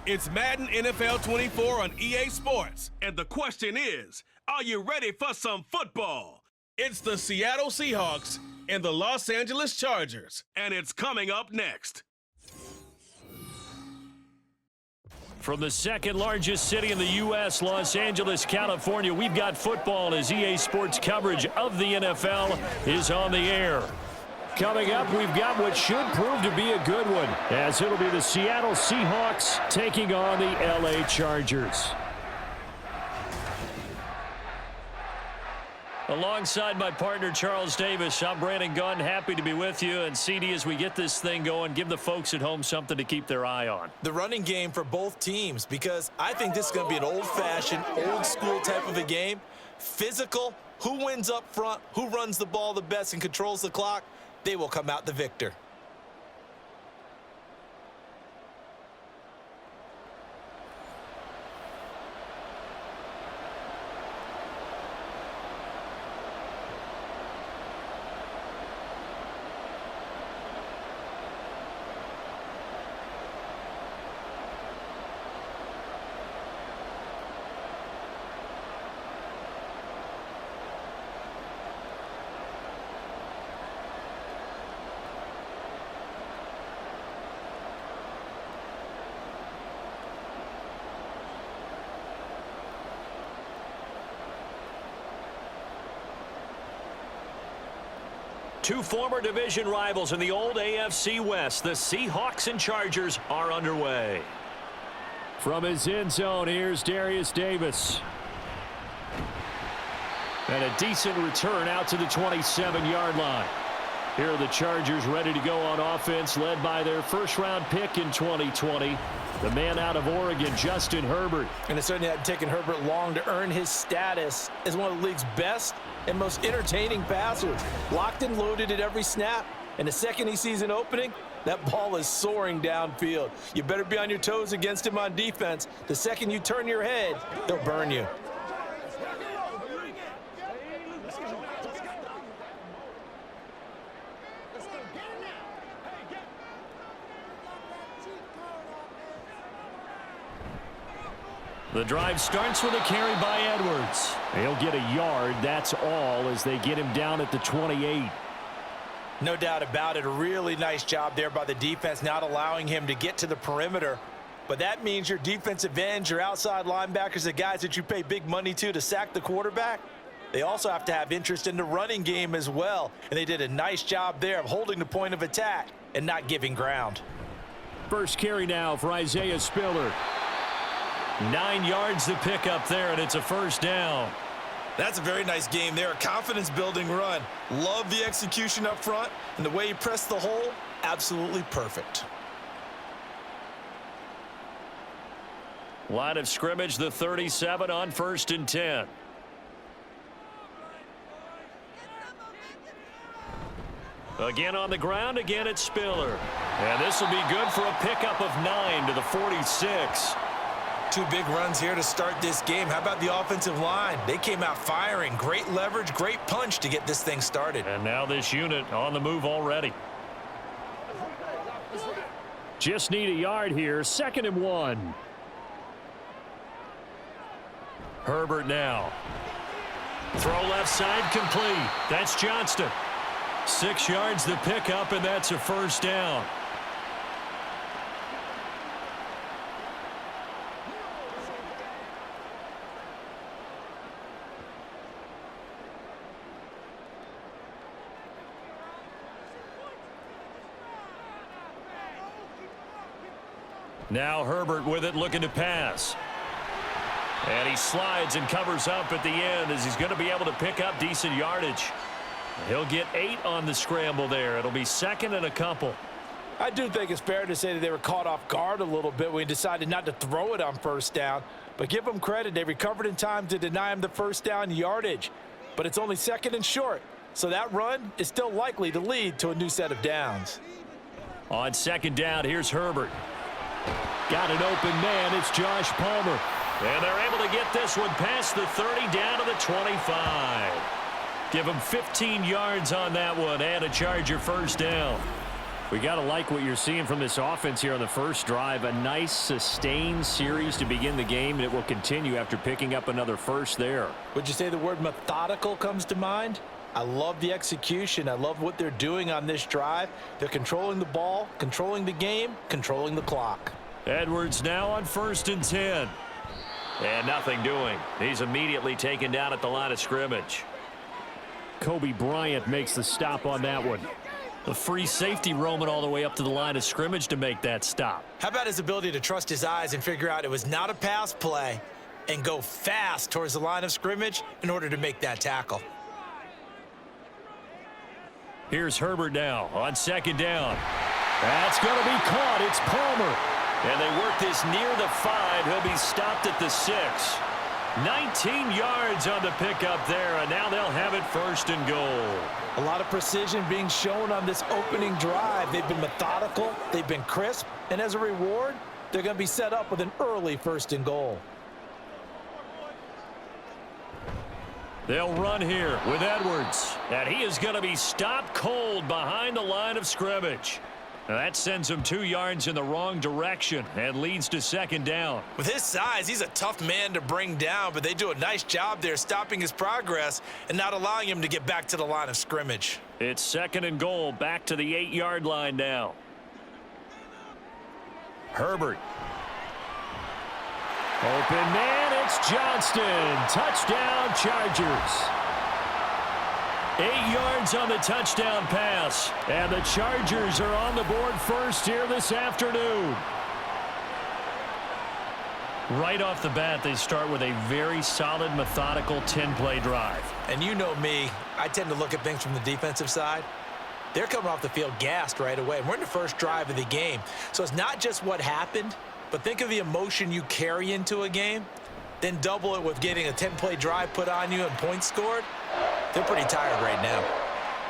It's Madden NFL 24 on EA Sports. And the question is, are you ready for some football? It's the Seattle Seahawks and the Los Angeles Chargers. And it's coming up next. From the second largest city in the U.S., Los Angeles, California, we've got football as EA Sports coverage of the NFL is on the air. Coming up, we've got what should prove to be a good one, as it'll be the Seattle Seahawks taking on the L.A. Chargers. Alongside my partner, Charles Davis, I'm Brandon Gunn, happy to be with you. And CD, as we get this thing going, give the folks at home something to keep their eye on. The running game for both teams, because I think this is going to be an old-fashioned, old-school type of a game. Physical, who wins up front, who runs the ball the best and controls the clock, they will come out the victor. Two former division rivals in the old AFC West, the Seahawks and Chargers, are underway. From his end zone, here's Darius Davis. And a decent return out to the 27-yard line. Here are the Chargers ready to go on offense, led by their first-round pick in 2020, the man out of Oregon, Justin Herbert. And it certainly hadn't taken Herbert long to earn his status as one of the league's best and most entertaining passers. Locked and loaded at every snap. And the second he sees an opening, that ball is soaring downfield. You better be on your toes against him on defense. The second you turn your head, they'll burn you. The drive starts with a carry by Edwards. He'll get a yard, that's all, as they get him down at the 28. No doubt about it. A really nice job there by the defense, not allowing him to get to the perimeter. But that means your defensive ends, your outside linebackers, the guys that you pay big money to sack the quarterback, they also have to have interest in the running game as well. And they did a nice job there of holding the point of attack and not giving ground. First carry now for Isaiah Spiller. 9 yards to pick up there, and it's a first down. That's a very nice game there, a confidence-building run. Love the execution up front, and the way he pressed the hole, absolutely perfect. Line of scrimmage, the 37 on 1st and 10. Again on the ground, again it's Spiller. And this will be good for a pickup of 9 to the 46. Two big runs here to start this game. How about the offensive line? They came out firing. Great leverage, great punch to get this thing started. And now this unit on the move already. Just need a yard here. 2nd and 1. Herbert now. Throw left side complete. That's Johnston. 6 yards the pickup, and that's a first down. Now Herbert with it, looking to pass. And he slides and covers up at the end as he's going to be able to pick up decent yardage. He'll get 8 on the scramble there. It'll be 2nd and a couple. I do think it's fair to say that they were caught off guard a little bit when he decided not to throw it on first down. But give them credit. They recovered in time to deny him the first down yardage. But it's only 2nd and short. So that run is still likely to lead to a new set of downs. On 2nd down, here's Herbert. Got an open man. It's Josh Palmer. And they're able to get this one past the 30 down to the 25. Give him 15 yards on that one and a Charger first down. We got to like what you're seeing from this offense here on the first drive. A nice sustained series to begin the game, and it will continue after picking up another first there. Would you say the word methodical comes to mind? I love the execution. I love what they're doing on this drive. They're controlling the ball, controlling the game, controlling the clock. Edwards now on 1st and 10. And nothing doing. He's immediately taken down at the line of scrimmage. Kobe Bryant makes the stop on that one. The free safety roaming all the way up to the line of scrimmage to make that stop. How about his ability to trust his eyes and figure out it was not a pass play and go fast towards the line of scrimmage in order to make that tackle? Here's Herbert now on 2nd down. That's going to be caught. It's Palmer. And they work this near the 5. He'll be stopped at the 6. 19 yards on the pickup there, and now they'll have it 1st and goal. A lot of precision being shown on this opening drive. They've been methodical, they've been crisp, and as a reward, they're going to be set up with an early 1st and goal. They'll run here with Edwards, and he is going to be stopped cold behind the line of scrimmage. Now that sends him 2 yards in the wrong direction and leads to 2nd down. With his size, he's a tough man to bring down, but they do a nice job there stopping his progress and not allowing him to get back to the line of scrimmage. It's 2nd and goal, back to the 8-yard line now. Herbert. Open man, it's Johnston. Touchdown, Chargers. 8 yards on the touchdown pass, and the Chargers are on the board first here this afternoon. Right off the bat, they start with a very solid, methodical 10-play drive. And you know me, I tend to look at things from the defensive side. They're coming off the field gassed right away. We're in the first drive of the game. So it's not just what happened, but think of the emotion you carry into a game. Then double it with getting a 10-play drive put on you and points scored. They're pretty tired right now.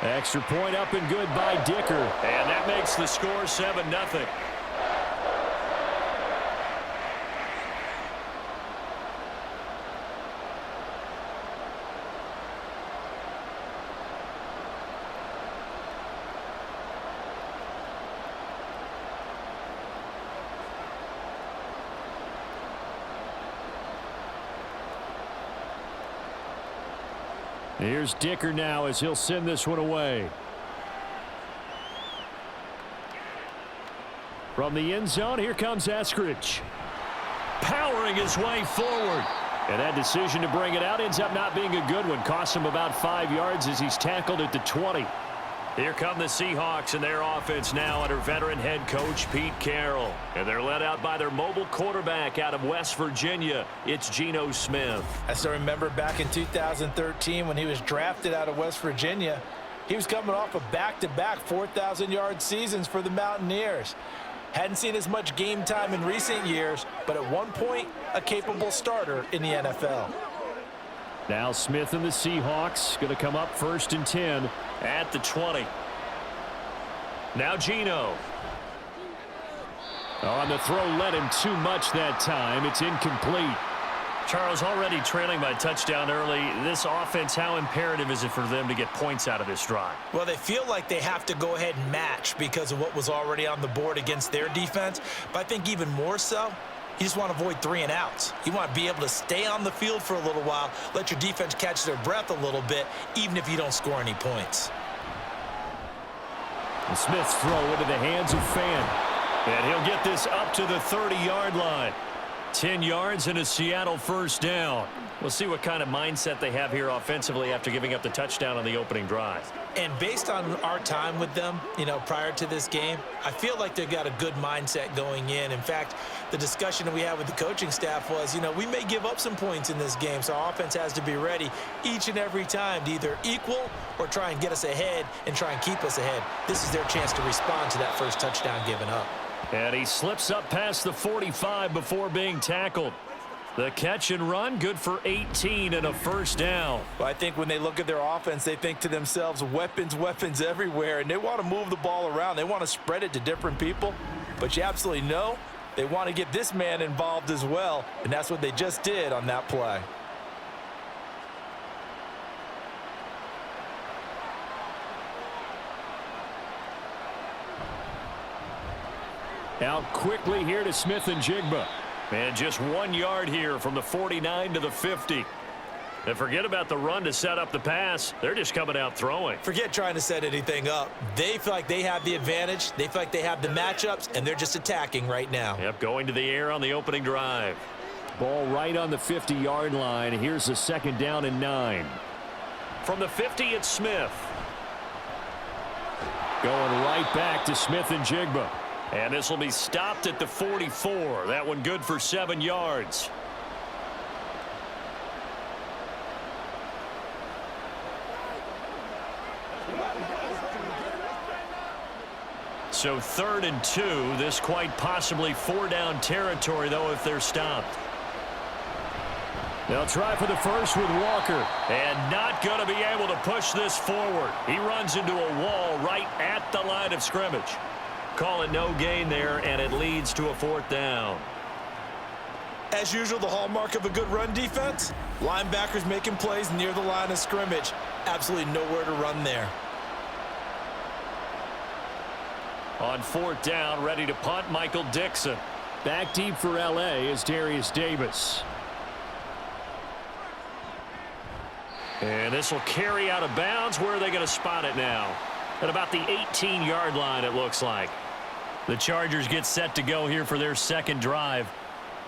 Extra point up and good by Dicker. And that makes the score 7-0. Here's Dicker now as he'll send this one away. From the end zone, here comes Eskridge. Powering his way forward. And that decision to bring it out ends up not being a good one. Costs him about 5 yards as he's tackled at the 20. Here come the Seahawks and their offense now under veteran head coach Pete Carroll. And they're led out by their mobile quarterback out of West Virginia. It's Geno Smith. I still remember back in 2013 when he was drafted out of West Virginia. He was coming off of back-to-back 4,000-yard seasons for the Mountaineers. Hadn't seen as much game time in recent years, but at one point, a capable starter in the NFL. Now Smith and the Seahawks going to come up 1st and 10 at the 20. Now Geno. On the throw, led him too much that time. It's incomplete. Charles, already trailing by touchdown early. This offense, how imperative is it for them to get points out of this drive? Well, they feel like they have to go ahead and match because of what was already on the board against their defense. But I think even more so, you just want to avoid 3 and outs. You want to be able to stay on the field for a little while, let your defense catch their breath a little bit, even if you don't score any points. And Smith's throw into the hands of Fan. And he'll get this up to the 30-yard line. 10 yards and a Seattle 1st down. We'll see what kind of mindset they have here offensively after giving up the touchdown on the opening drive. And based on our time with them, prior to this game, I feel like they've got a good mindset going in. In fact, the discussion that we had with the coaching staff was, we may give up some points in this game, so our offense has to be ready each and every time to either equal or try and get us ahead and try and keep us ahead. This is their chance to respond to that first touchdown given up. And he slips up past the 45 before being tackled. The catch and run, good for 18 and a 1st down. Well, I think when they look at their offense, they think to themselves, weapons everywhere, and they want to move the ball around. They want to spread it to different people, but you absolutely know they want to get this man involved as well, and that's what they just did on that play. Out quickly here to Smith and Jigba. And just 1 yard here from the 49 to the 50. And forget about the run to set up the pass. They're just coming out throwing. Forget trying to set anything up. They feel like they have the advantage. They feel like they have the matchups, and they're just attacking right now. Yep, going to the air on the opening drive. Ball right on the 50-yard line. Here's the second down and 9. From the 50, it's Smith. Going right back to Smith and Jigba. And this will be stopped at the 44. That one good for 7 yards. So 3rd and 2. This quite possibly 4-down territory, though, if they're stopped. They'll try for the first with Walker. And not going to be able to push this forward. He runs into a wall right at the line of scrimmage. Call it no gain there, and it leads to a 4th down. As usual, the hallmark of a good run defense, linebackers making plays near the line of scrimmage. Absolutely nowhere to run there. On 4th down, ready to punt, Michael Dixon. Back deep for L.A. is Darius Davis. And this will carry out of bounds. Where are they going to spot it now? At about the 18-yard line, it looks like. The Chargers get set to go here for their second drive.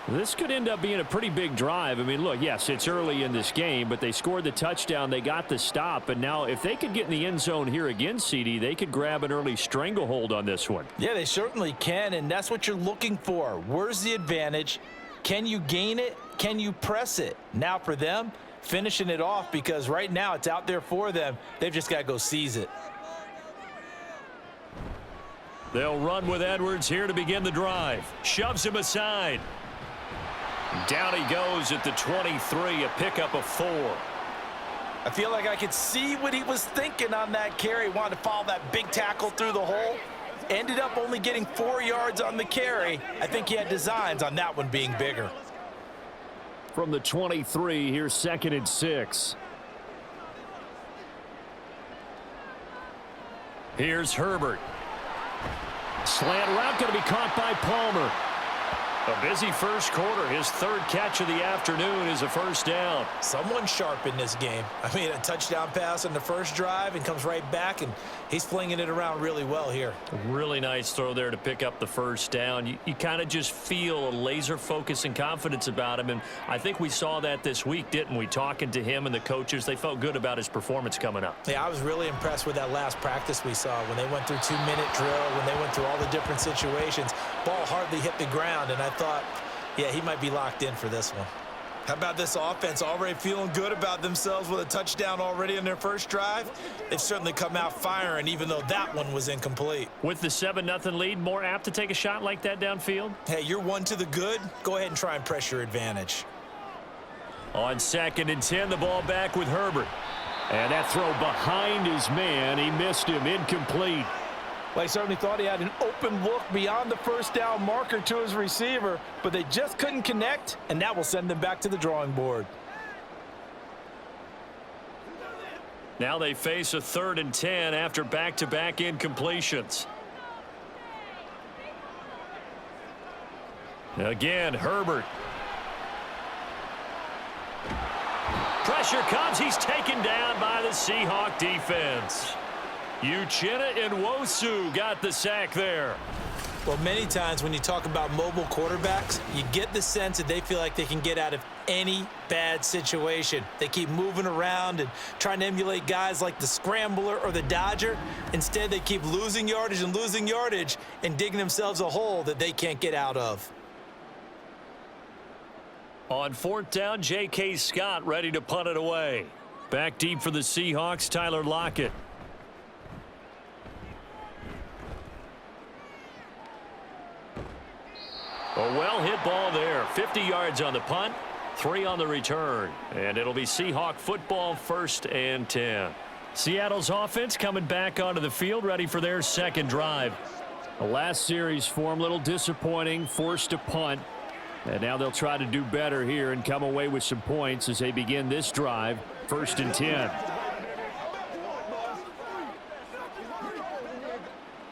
This could end up being a pretty big drive. I mean, look, yes, it's early in this game, but they scored the touchdown. They got the stop. And now if they could get in the end zone here again, CD, they could grab an early stranglehold on this one. Yeah, they certainly can, and that's what you're looking for. Where's the advantage? Can you gain it? Can you press it? Now for them, finishing it off, because right now it's out there for them. They've just got to go seize it. They'll run with Edwards here to begin the drive. Shoves him aside. Down he goes at the 23, a pickup of 4. I feel like I could see what he was thinking on that carry. Wanted to follow that big tackle through the hole. Ended up only getting 4 yards on the carry. I think he had designs on that one being bigger. From the 23, here's 2nd and 6. Here's Herbert. Slant route going to be caught by Palmer. A busy first quarter. His 3rd catch of the afternoon is a 1st down. Someone sharp in this game. I mean, a touchdown pass on the first drive and comes right back, and he's flinging it around really well here. A really nice throw there to pick up the 1st down. You kind of just feel a laser focus and confidence about him, and I think we saw that this week, didn't we? Talking to him and the coaches, they felt good about his performance coming up. Yeah, I was really impressed with that last practice we saw when they went through 2-minute drill, when they went through all the different situations. Ball hardly hit the ground, and I thought, yeah, he might be locked in for this one. How about this offense already feeling good about themselves with a touchdown already in their first drive? They've certainly come out firing, even though that one was incomplete. With the 7-0 lead, more apt to take a shot like that downfield? Hey, you're 1 to the good. Go ahead and try and press your advantage. On 2nd and 10, the ball back with Herbert. And that throw behind his man. He missed him. Incomplete. Well, he certainly thought he had an open look beyond the 1st down marker to his receiver, but they just couldn't connect, and that will send them back to the drawing board. Now they face a 3rd and 10 after back-to-back incompletions. Again, Herbert. Pressure comes. He's taken down by the Seahawk defense. Uchenna Nwosu got the sack there. Well, many times when you talk about mobile quarterbacks, you get the sense that they feel like they can get out of any bad situation. They keep moving around and trying to emulate guys like the Scrambler or the Dodger. Instead, they keep losing yardage and digging themselves a hole that they can't get out of. On 4th down, J.K. Scott ready to punt it away. Back deep for the Seahawks, Tyler Lockett. A well-hit ball there. 50 yards on the punt, 3 on the return. And it'll be Seahawk football, 1st and 10. Seattle's offense coming back onto the field, ready for their second drive. The last series for them, a little disappointing, forced to punt. And now they'll try to do better here and come away with some points as they begin this drive, 1st and 10.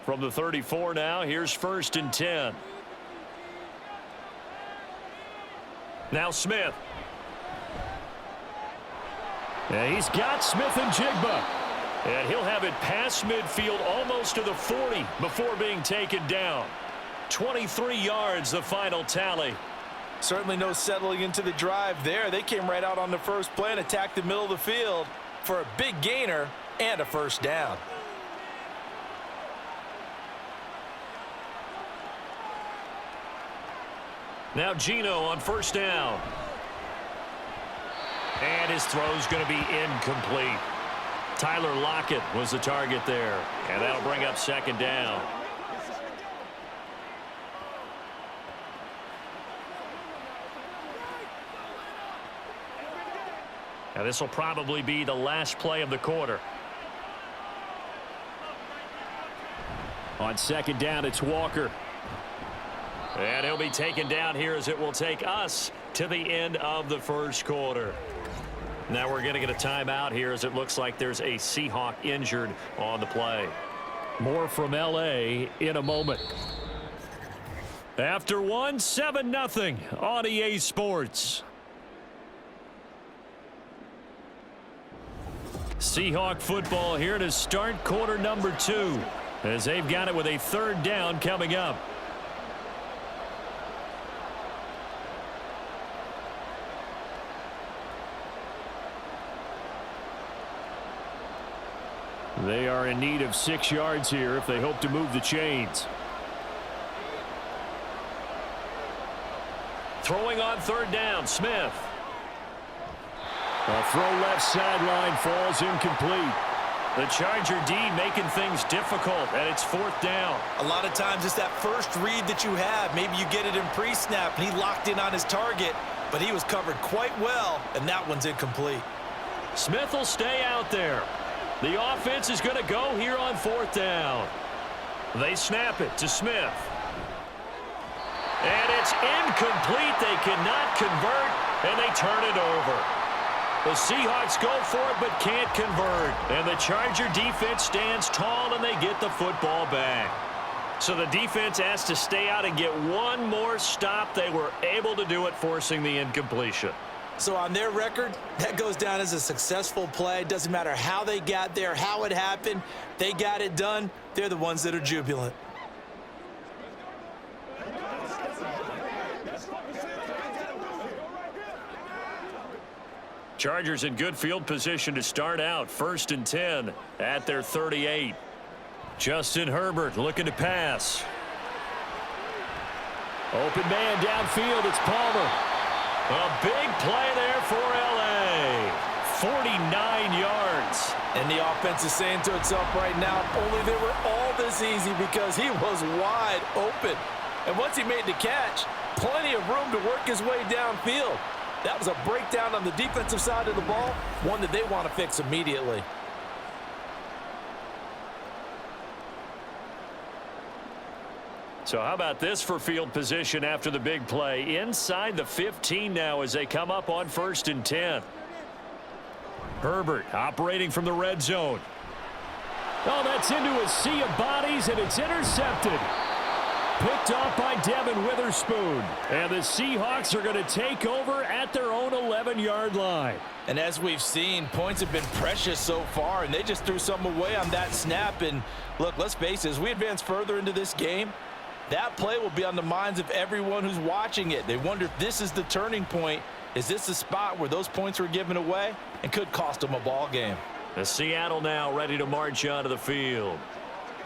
From the 34 now, here's 1st and 10. Now Smith. And he's got Smith and Jigba. And he'll have it past midfield almost to the 40 before being taken down. 23 yards, the final tally. Certainly no settling into the drive there. They came right out on the first play and attacked the middle of the field for a big gainer and a first down. Now Geno on 1st down. And his throw's going to be incomplete. Tyler Lockett was the target there. And that'll bring up 2nd down. Now this will probably be the last play of the quarter. On 2nd down, it's Walker. And he'll be taken down here as it will take us to the end of the 1st quarter. Now we're going to get a timeout here as it looks like there's a Seahawk injured on the play. More from L.A. in a moment. After 7-0 on EA Sports. Seahawk football here to start quarter number 2 as they've got it with a 3rd down coming up. They are in need of 6 yards here if they hope to move the chains. Throwing on 3rd down, Smith. A throw left sideline falls incomplete. The Charger D making things difficult, and it's 4th down. A lot of times it's that first read that you have. Maybe you get it in pre-snap, and he locked in on his target, but he was covered quite well, and that one's incomplete. Smith will stay out there. The offense is going to go here on 4th down. They snap it to Smith. And it's incomplete. They cannot convert, and they turn it over. The Seahawks go for it but can't convert. And the Charger defense stands tall, and they get the football back. So the defense has to stay out and get one more stop. They were able to do it, forcing the incompletion. So on their record, that goes down as a successful play. It doesn't matter how they got there, how it happened. They got it done. They're the ones that are jubilant. Chargers in good field position to start out. 1st and 10 at their 38. Justin Herbert looking to pass. Open man downfield. It's Palmer. A big play there for L.A. 49 yards. And the offense is saying to itself right now, if only they were all this easy, because he was wide open. And once he made the catch, plenty of room to work his way downfield. That was a breakdown on the defensive side of the ball, one that they want to fix immediately. So how about this for field position after the big play? Inside the 15 now as they come up on 1st and 10. Herbert operating from the red zone. Oh, that's into a sea of bodies, and it's intercepted. Picked off by Devin Witherspoon. And the Seahawks are going to take over at their own 11-yard line. And as we've seen, points have been precious so far, and they just threw some away on that snap. And look, let's face it, as we advance further into this game, that play will be on the minds of everyone who's watching it. They wonder if this is the turning point. Is this the spot where those points were given away and could cost them a ball game? The Seattle now ready to march onto the field.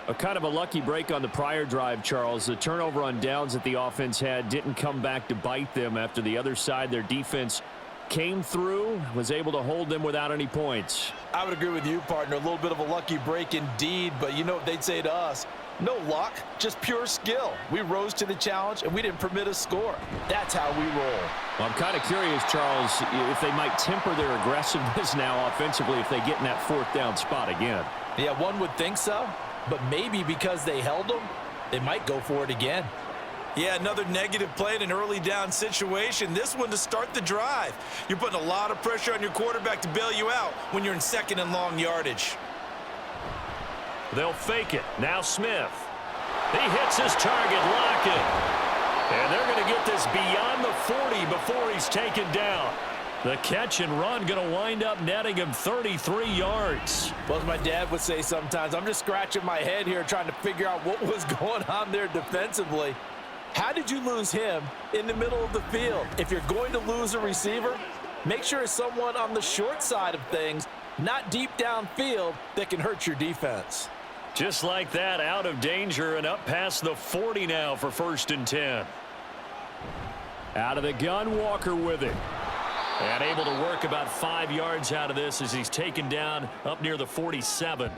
A kind of a lucky break on the prior drive, Charles. The turnover on downs that the offense had didn't come back to bite them after the other side. Their defense came through, was able to hold them without any points. I would agree with you, partner. A little bit of a lucky break indeed, but you know what they'd say to us? No luck, just pure skill. We rose to the challenge, and we didn't permit a score. That's how we roll. Well, I'm kind of curious, Charles, if they might temper their aggressiveness now offensively if they get in that 4th down spot again. Yeah, one would think so, but maybe because they held them, they might go for it again. Yeah, another negative play in an early down situation. This one to start the drive. You're putting a lot of pressure on your quarterback to bail you out when you're in 2nd and long yardage. They'll fake it. Now Smith. He hits his target, Lockett. And they're going to get this beyond the 40 before he's taken down. The catch and run going to wind up netting him 33 yards. Well, as my dad would say sometimes, I'm just scratching my head here trying to figure out what was going on there defensively. How did you lose him in the middle of the field? If you're going to lose a receiver, make sure it's someone on the short side of things, not deep downfield, that can hurt your defense. Just like that, out of danger and up past the 40 now for 1st and 10. Out of the gun, Walker with it. And able to work about 5 yards out of this as he's taken down up near the 47.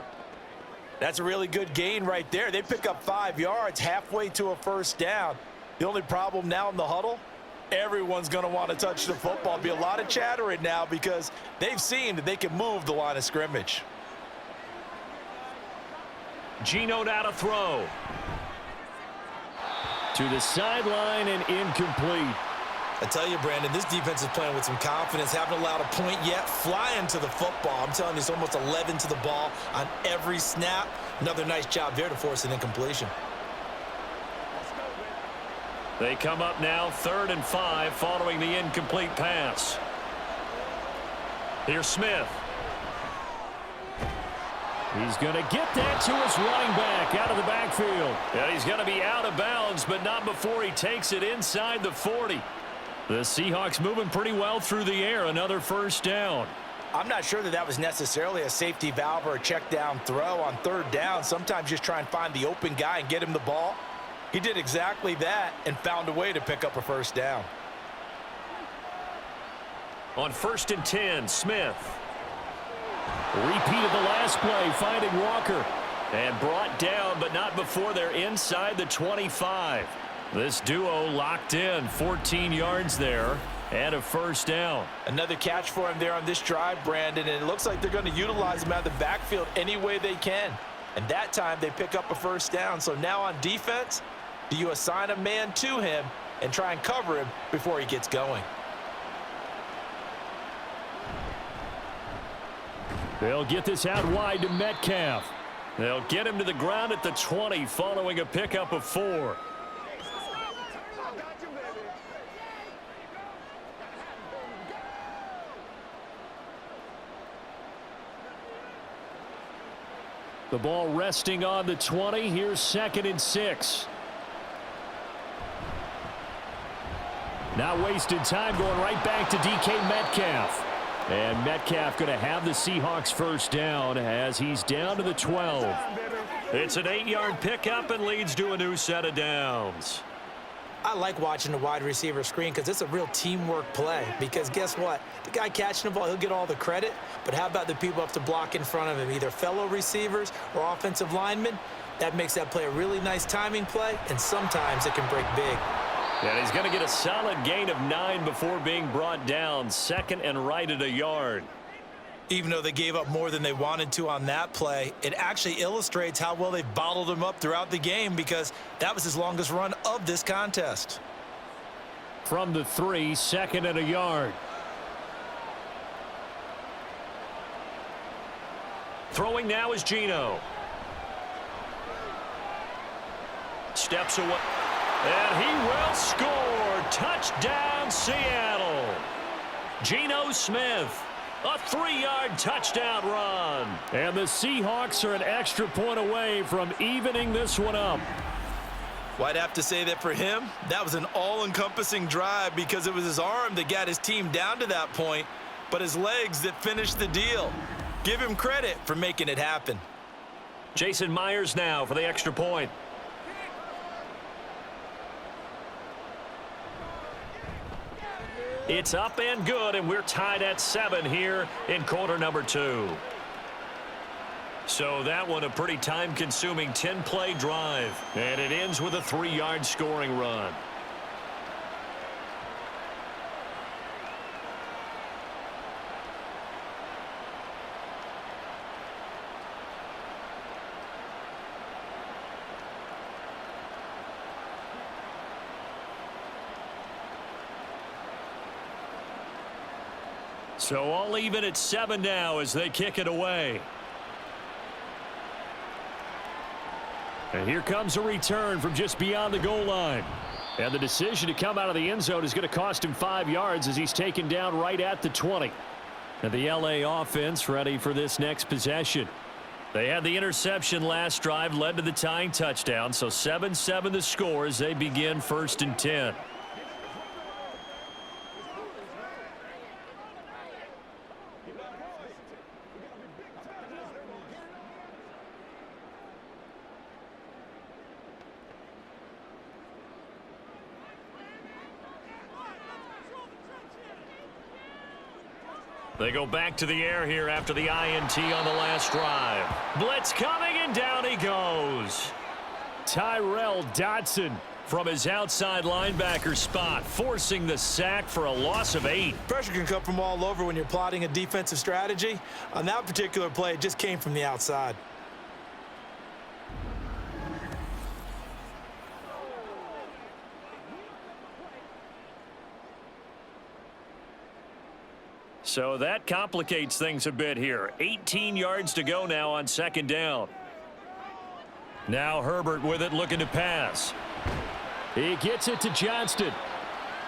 That's a really good gain right there. They pick up 5 yards halfway to a 1st down. The only problem now in the huddle, everyone's going to want to touch the football. Be a lot of chattering now because they've seen that they can move the line of scrimmage. Geno now to throw. To the sideline and incomplete. I tell you, Brandon, this defense is playing with some confidence. Haven't allowed a point yet. Flying to the football. I'm telling you, it's almost 11 to the ball on every snap. Another nice job there to force an incompletion. They come up now 3rd and 5 following the incomplete pass. Here's Smith. He's going to get that to his running back out of the backfield. And he's going to be out of bounds, but not before he takes it inside the 40. The Seahawks moving pretty well through the air. Another 1st down. I'm not sure that was necessarily a safety valve or a check down throw on 3rd down. Sometimes just try and find the open guy and get him the ball. He did exactly that and found a way to pick up a 1st down. On 1st and 10, Smith. Repeat of the last play, finding Walker. And brought down, but not before they're inside the 25. This duo locked in, 14 yards there, and a 1st down. Another catch for him there on this drive, Brandon, and it looks like they're going to utilize him out of the backfield any way they can. And that time they pick up a 1st down. So now on defense, do you assign a man to him and try and cover him before he gets going? They'll get this out wide to Metcalf. They'll get him to the ground at the 20 following a pickup of 4. The ball resting on the 20. Here's 2nd and 6. Not wasting time, going right back to DK Metcalf. And Metcalf going to have the Seahawks 1st down as he's down to the 12. It's an 8-yard pickup and leads to a new set of downs. I like watching the wide receiver screen because it's a real teamwork play. Because guess what? The guy catching the ball, he'll get all the credit. But how about the people up to block in front of him, either fellow receivers or offensive linemen? That makes that play a really nice timing play, and sometimes it can break big. And he's going to get a solid gain of 9 before being brought down. 2nd and right at a yard. Even though they gave up more than they wanted to on that play, it actually illustrates how well they've bottled him up throughout the game because that was his longest run of this contest. From the 3, 2nd and a yard. Throwing now is Geno. Steps away. And he will score. Touchdown, Seattle. Geno Smith. A 3-yard touchdown run. And the Seahawks are an extra point away from evening this one up. Well, I'd have to say that for him, that was an all-encompassing drive because it was his arm that got his team down to that point, but his legs that finished the deal. Give him credit for making it happen. Jason Myers now for the extra point. It's up and good, and we're tied at 7 here in quarter number 2. So that one a pretty time-consuming 10-play drive, and it ends with a 3-yard scoring run. So all even at 7 now as they kick it away. And here comes a return from just beyond the goal line. And the decision to come out of the end zone is going to cost him 5 yards as he's taken down right at the 20. And the LA offense ready for this next possession. They had the interception last drive, led to the tying touchdown. So 7-7 the score as they begin 1st and 10. They go back to the air here after the INT on the last drive. Blitz coming, and down he goes. Tyrell Dodson from his outside linebacker spot, forcing the sack for a loss of 8. Pressure can come from all over when you're plotting a defensive strategy. On that particular play, it just came from the outside. So that complicates things a bit here. 18 yards to go now on 2nd down. Now Herbert with it, looking to pass. He gets it to Johnston.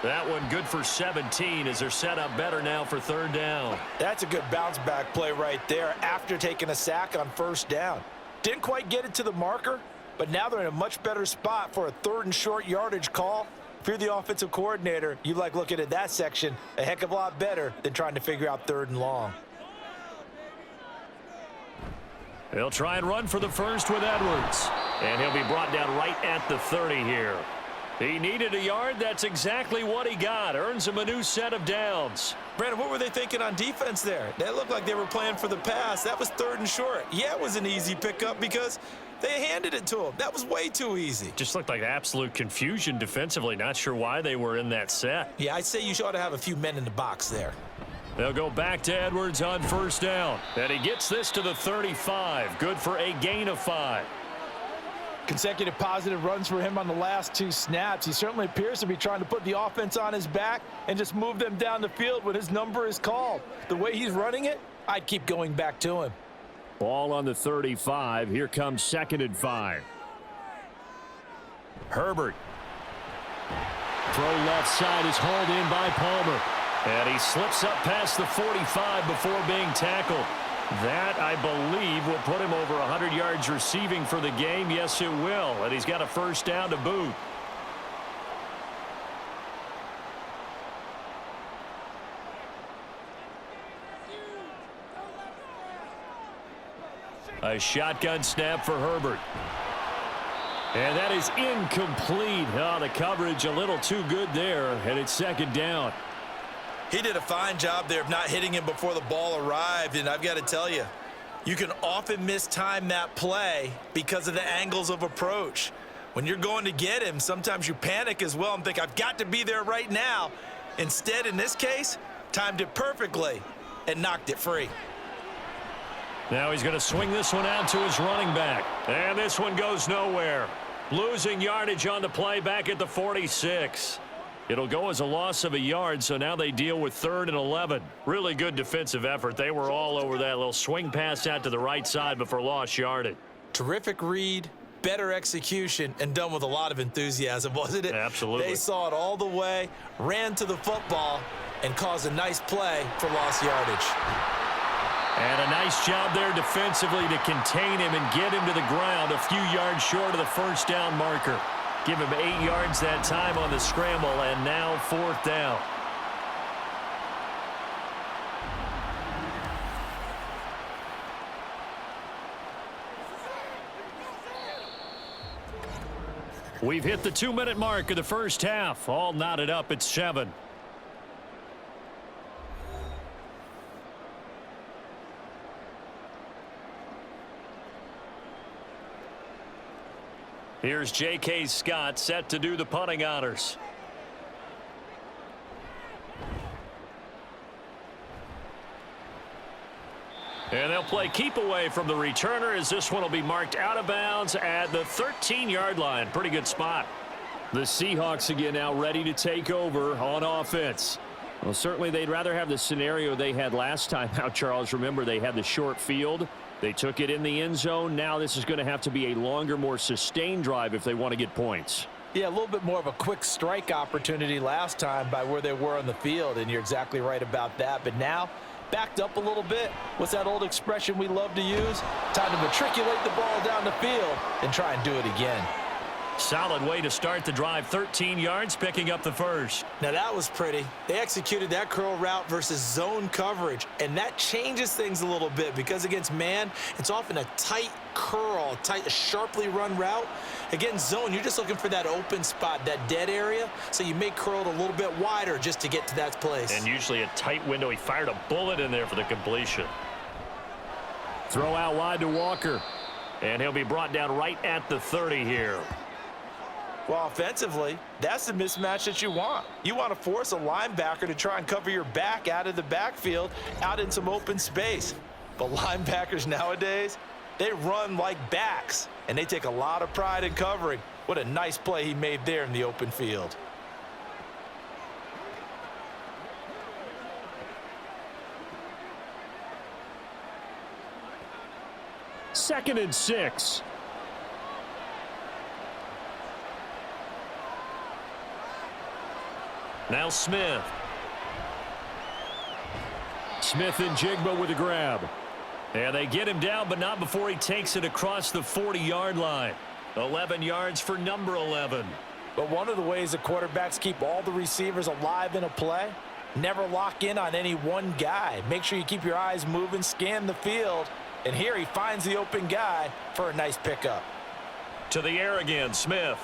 That one good for 17 as they're set up better now for 3rd down. That's a good bounce back play right there after taking a sack on 1st down. Didn't quite get it to the marker, but now they're in a much better spot for a 3rd and short yardage call. If you're the offensive coordinator, you like looking at that section a heck of a lot better than trying to figure out 3rd and long. They'll try and run for the first with Edwards. And he'll be brought down right at the 30 here. He needed a yard. That's exactly what he got. Earns him a new set of downs. Brandon, what were they thinking on defense there? That looked like they were playing for the pass. That was 3rd and short. Yeah, it was an easy pickup because they handed it to him. That was way too easy. Just looked like absolute confusion defensively. Not sure why they were in that set. Yeah, I'd say you ought to have a few men in the box there. They'll go back to Edwards on 1st down. And he gets this to the 35. Good for a gain of 5. Consecutive positive runs for him on the last 2 snaps. He certainly appears to be trying to put the offense on his back and just move them down the field when his number is called. The way he's running it, I'd keep going back to him. Ball on the 35. Here comes 2nd and 5. Herbert. Throw left side is hauled in by Palmer. And he slips up past the 45 before being tackled. That, I believe, will put him over 100 yards receiving for the game. Yes, it will. And he's got a 1st down to boot. A shotgun snap for Herbert. And that is incomplete. Oh, the coverage a little too good there, and it's 2nd down. He did a fine job there of not hitting him before the ball arrived, and I've got to tell you, you can often mistime that play because of the angles of approach. When you're going to get him, sometimes you panic as well and think, I've got to be there right now. Instead, in this case, timed it perfectly and knocked it free. Now he's going to swing this one out to his running back. And this one goes nowhere. Losing yardage on the play back at the 46. It'll go as a loss of a yard, so now they deal with 3rd and 11. Really good defensive effort. They were all over that little swing pass out to the right side before lost yardage. Terrific read, better execution, and done with a lot of enthusiasm, wasn't it? Absolutely. They saw it all the way, ran to the football, and caused a nice play for lost yardage. And a nice job there defensively to contain him and get him to the ground a few yards short of the 1st down marker. Give him 8 yards that time on the scramble, and now 4th down. We've hit the 2-minute mark of the 1st half. All knotted up at 7. Here's J.K. Scott set to do the punting honors. And they'll play keep away from the returner as this one will be marked out of bounds at the 13-yard line. Pretty good spot. The Seahawks again now ready to take over on offense. Well, certainly they'd rather have the scenario they had last time out, Charles. Remember, they had the short field. They took it in the end zone. Now this is going to have to be a longer, more sustained drive if they want to get points. Yeah, a little bit more of a quick strike opportunity last time by where they were on the field, and you're exactly right about that. But now, backed up a little bit. What's that old expression we love to use? Time to matriculate the ball down the field and try and do it again. Solid way to start the drive. 13 yards, picking up the first. Now that was pretty. They executed that curl route versus zone coverage, and that changes things a little bit because against man, it's often a tight curl, a sharply run route. Against zone, you're just looking for that open spot, that dead area, so you may curl it a little bit wider just to get to that place. And usually a tight window. He fired a bullet in there for the completion. Throw out wide to Walker, and he'll be brought down right at the 30 here. Well, offensively, that's the mismatch that you want. You want to force a linebacker to try and cover your back out of the backfield, out in some open space. But linebackers nowadays, they run like backs, and they take a lot of pride in covering. What a nice play he made there in the open field. Second and 6. Now Smith. Smith and Jigba with a grab. And they get him down, but not before he takes it across the 40-yard line. 11 yards for number 11. But one of the ways the quarterbacks keep all the receivers alive in a play, never lock in on any one guy. Make sure you keep your eyes moving, scan the field. And here he finds the open guy for a nice pickup. To the air again, Smith.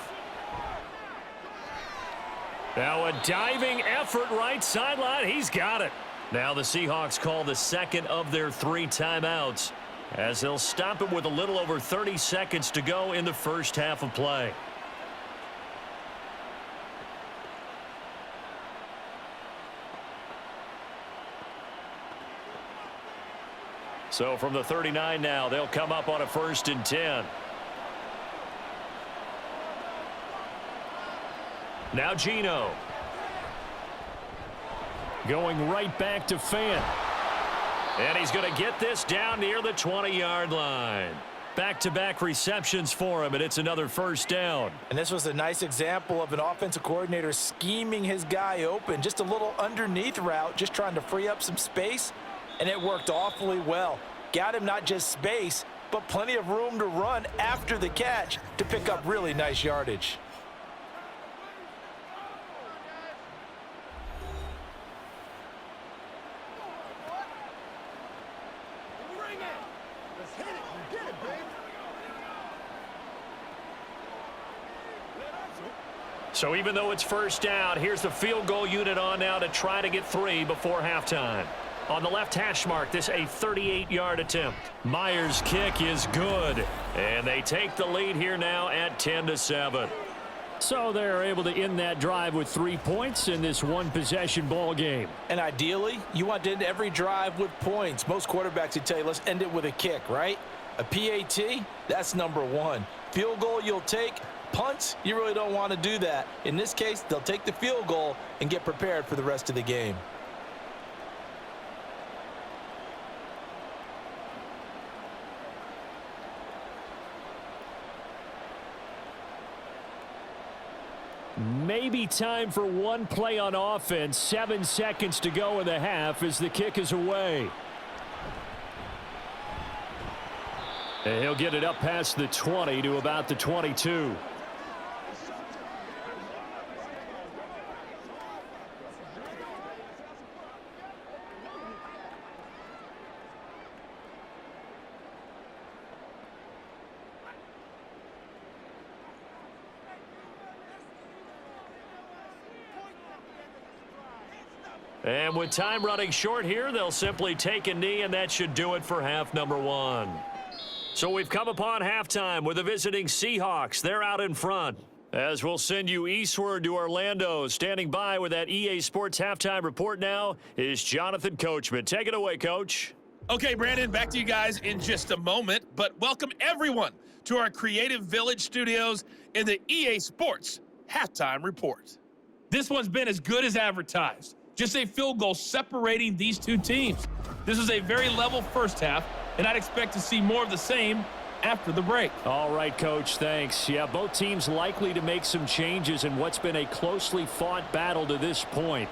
Now a diving effort right sideline. He's got it. Now the Seahawks call the second of their 3 timeouts as they'll stop it with a little over 30 seconds to go in the first half of play. So from the 39 now, they'll come up on a 1st and 10. Now Geno. Going right back to Fant. And he's going to get this down near the 20-yard line. Back-to-back receptions for him, and it's another first down. And this was a nice example of an offensive coordinator scheming his guy open. Just a little underneath route, just trying to free up some space, and it worked awfully well. Got him not just space, but plenty of room to run after the catch to pick up really nice yardage. So even though it's first down, here's the field goal unit on now to try to get 3 before halftime. On the left hash mark, this a 38-yard attempt. Myers' kick is good, and they take the lead here now at 10-7. So they're able to end that drive with 3 points in this one-possession ball game. And ideally, you want to end every drive with points. Most quarterbacks would tell you, let's end it with a kick, right? A PAT, that's number 1. Field goal you'll take. Punts, you really don't want to do that. In this case, they'll take the field goal and get prepared for the rest of the game. Maybe time for one play on offense. 7 seconds to go in the half as the kick is away. And he'll get it up past the 20 to about the 22. And with time running short here, they'll simply take a knee, and that should do it for half number 1. So we've come upon halftime with the visiting Seahawks. They're out in front. As we'll send you eastward to Orlando. Standing by with that EA Sports halftime report now is Jonathan Coachman. Take it away, Coach. Okay, Brandon, back to you guys in just a moment. But welcome everyone to our Creative Village studios in the EA Sports halftime report. This one's been as good as advertised. Just a field goal separating these two teams. This was a very level first half, and I'd expect to see more of the same after the break. All right, Coach, thanks. Yeah, both teams likely to make some changes in what's been a closely fought battle to this point.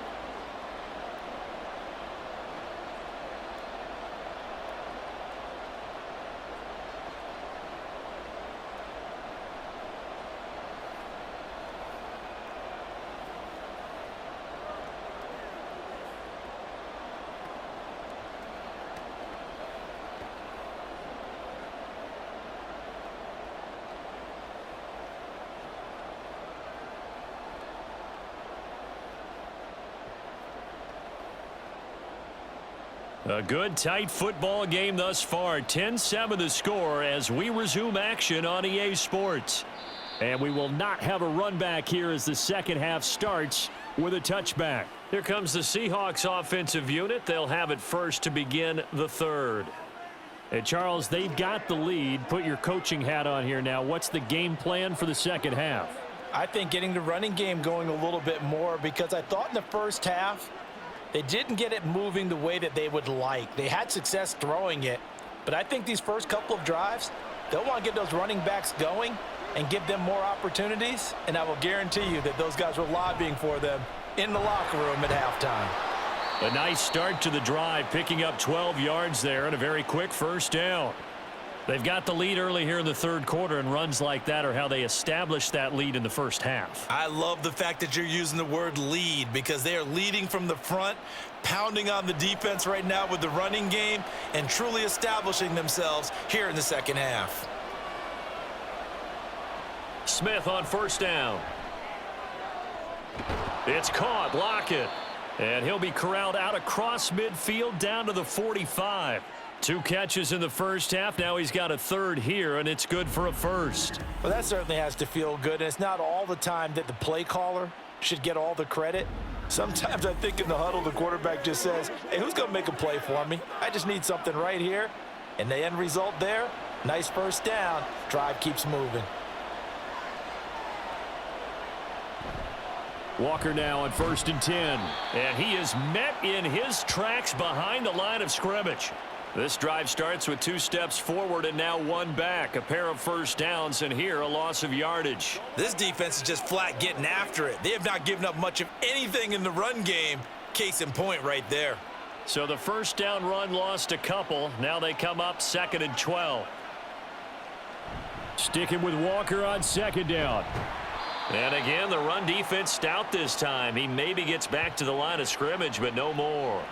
A good, tight football game thus far. 10-7 the score as we resume action on EA Sports. And we will not have a run back here as the second half starts with a touchback. Here comes the Seahawks offensive unit. They'll have it first to begin the third. And Charles, they've got the lead. Put your coaching hat on here now. What's the game plan for the second half? I think getting the running game going a little bit more, because I thought in the first half they didn't get it moving the way that they would like. They had success throwing it, but I think these first couple of drives, they'll want to get those running backs going and give them more opportunities, and I will guarantee you that those guys were lobbying for them in the locker room at halftime. A nice start to the drive, picking up 12 yards there and a very quick first down. They've got the lead early here in the third quarter, and runs like that are how they established that lead in the first half. I love the fact that you're using the word lead, because they are leading from the front, pounding on the defense right now with the running game, and truly establishing themselves here in the second half. Smith on first down. It's caught, Lockett. And he'll be corralled out across midfield down to the 45. 2 catches in the first half. Now he's got a third here, and it's good for a first. Well, that certainly has to feel good. And it's not all the time that the play caller should get all the credit. Sometimes I think in the huddle, the quarterback just says, hey, who's going to make a play for me? I just need something right here. And the end result there, nice first down. Drive keeps moving. Walker now on 1st and 10. And he is met in his tracks behind the line of scrimmage. This drive starts with 2 steps forward and now 1 back. A pair of first downs, and here a loss of yardage. This defense is just flat getting after it. They have not given up much of anything in the run game. Case in point right there. So the first down run lost a couple. Now they come up 2nd and 12. Sticking with Walker on 2nd down. And again, the run defense stout this time. He maybe gets back to the line of scrimmage, but no more.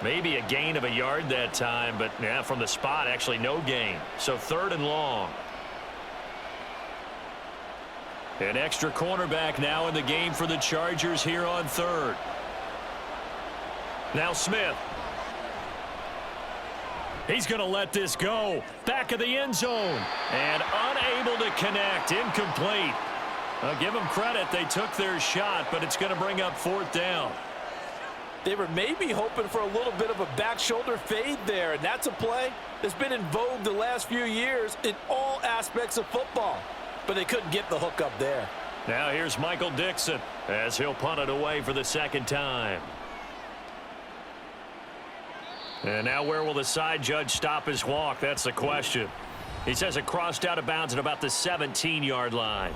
Maybe a gain of a yard that time, but yeah, from the spot, actually no gain. So 3rd and long. An extra cornerback now in the game for the Chargers here on 3rd. Now Smith. He's going to let this go. Back of the end zone. And unable to connect. Incomplete. I'll give them credit. They took their shot, but it's going to bring up 4th down. They were maybe hoping for a little bit of a back shoulder fade there, and that's a play that's been in vogue the last few years in all aspects of football. But they couldn't get the hook up there. Now here's Michael Dixon as he'll punt it away for the 2nd time. And now where will the side judge stop his walk? That's the question. He says it crossed out of bounds at about the 17-yard line.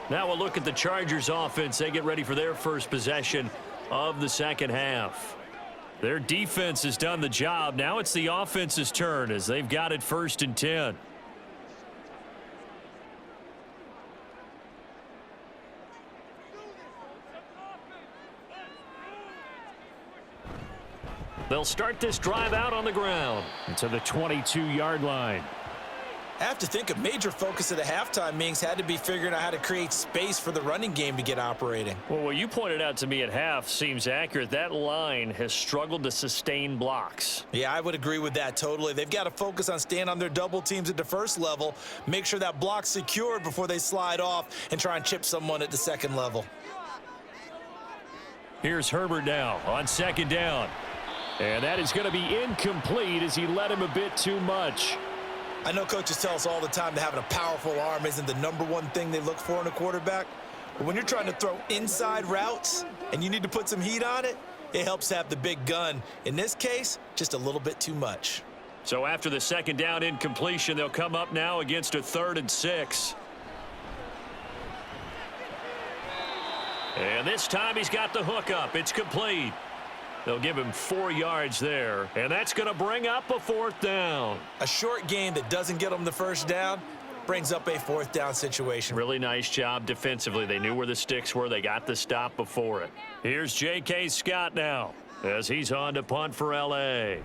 Now we'll look at the Chargers offense. They get ready for their first possession of the second half. Their defense has done the job. Now it's the offense's turn as they've got it 1st and 10. They'll start this drive out on the ground to the 22-yard line. I have to think a major focus of the halftime meetings had to be figuring out how to create space for the running game to get operating. Well, what you pointed out to me at half seems accurate. That line has struggled to sustain blocks. Yeah, I would agree with that totally. They've got to focus on staying on their double teams at the first level, make sure that block's secured before they slide off and try and chip someone at the second level. Here's Herbert now on 2nd down. And that is going to be incomplete as he led him a bit too much. I know coaches tell us all the time that having a powerful arm isn't the #1 thing they look for in a quarterback. But when you're trying to throw inside routes and you need to put some heat on it, It helps have the big gun. In this case, just a little bit too much. So after the second down incompletion, they'll come up now against a 3rd and 6. And this time he's got the hook up. It's complete. They'll give him 4 yards there, and that's going to bring up a 4th down. A short game that doesn't get them the first down brings up a 4th down situation. Really nice job defensively. They knew where the sticks were. They got the stop before it. Here's J.K. Scott now as he's on to punt for L.A.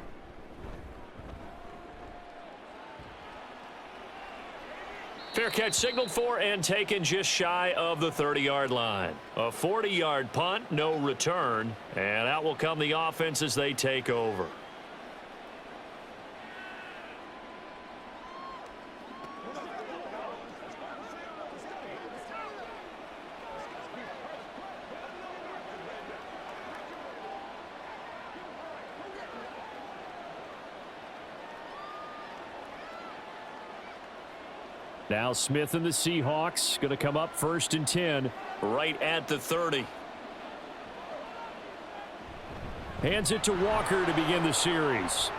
Fair catch signaled for and taken just shy of the 30-yard line. A 40-yard punt, no return, and out will come the offense as they take over. Now Smith and the Seahawks going to come up 1st and 10 right at the 30. Hands it to Walker to begin the series.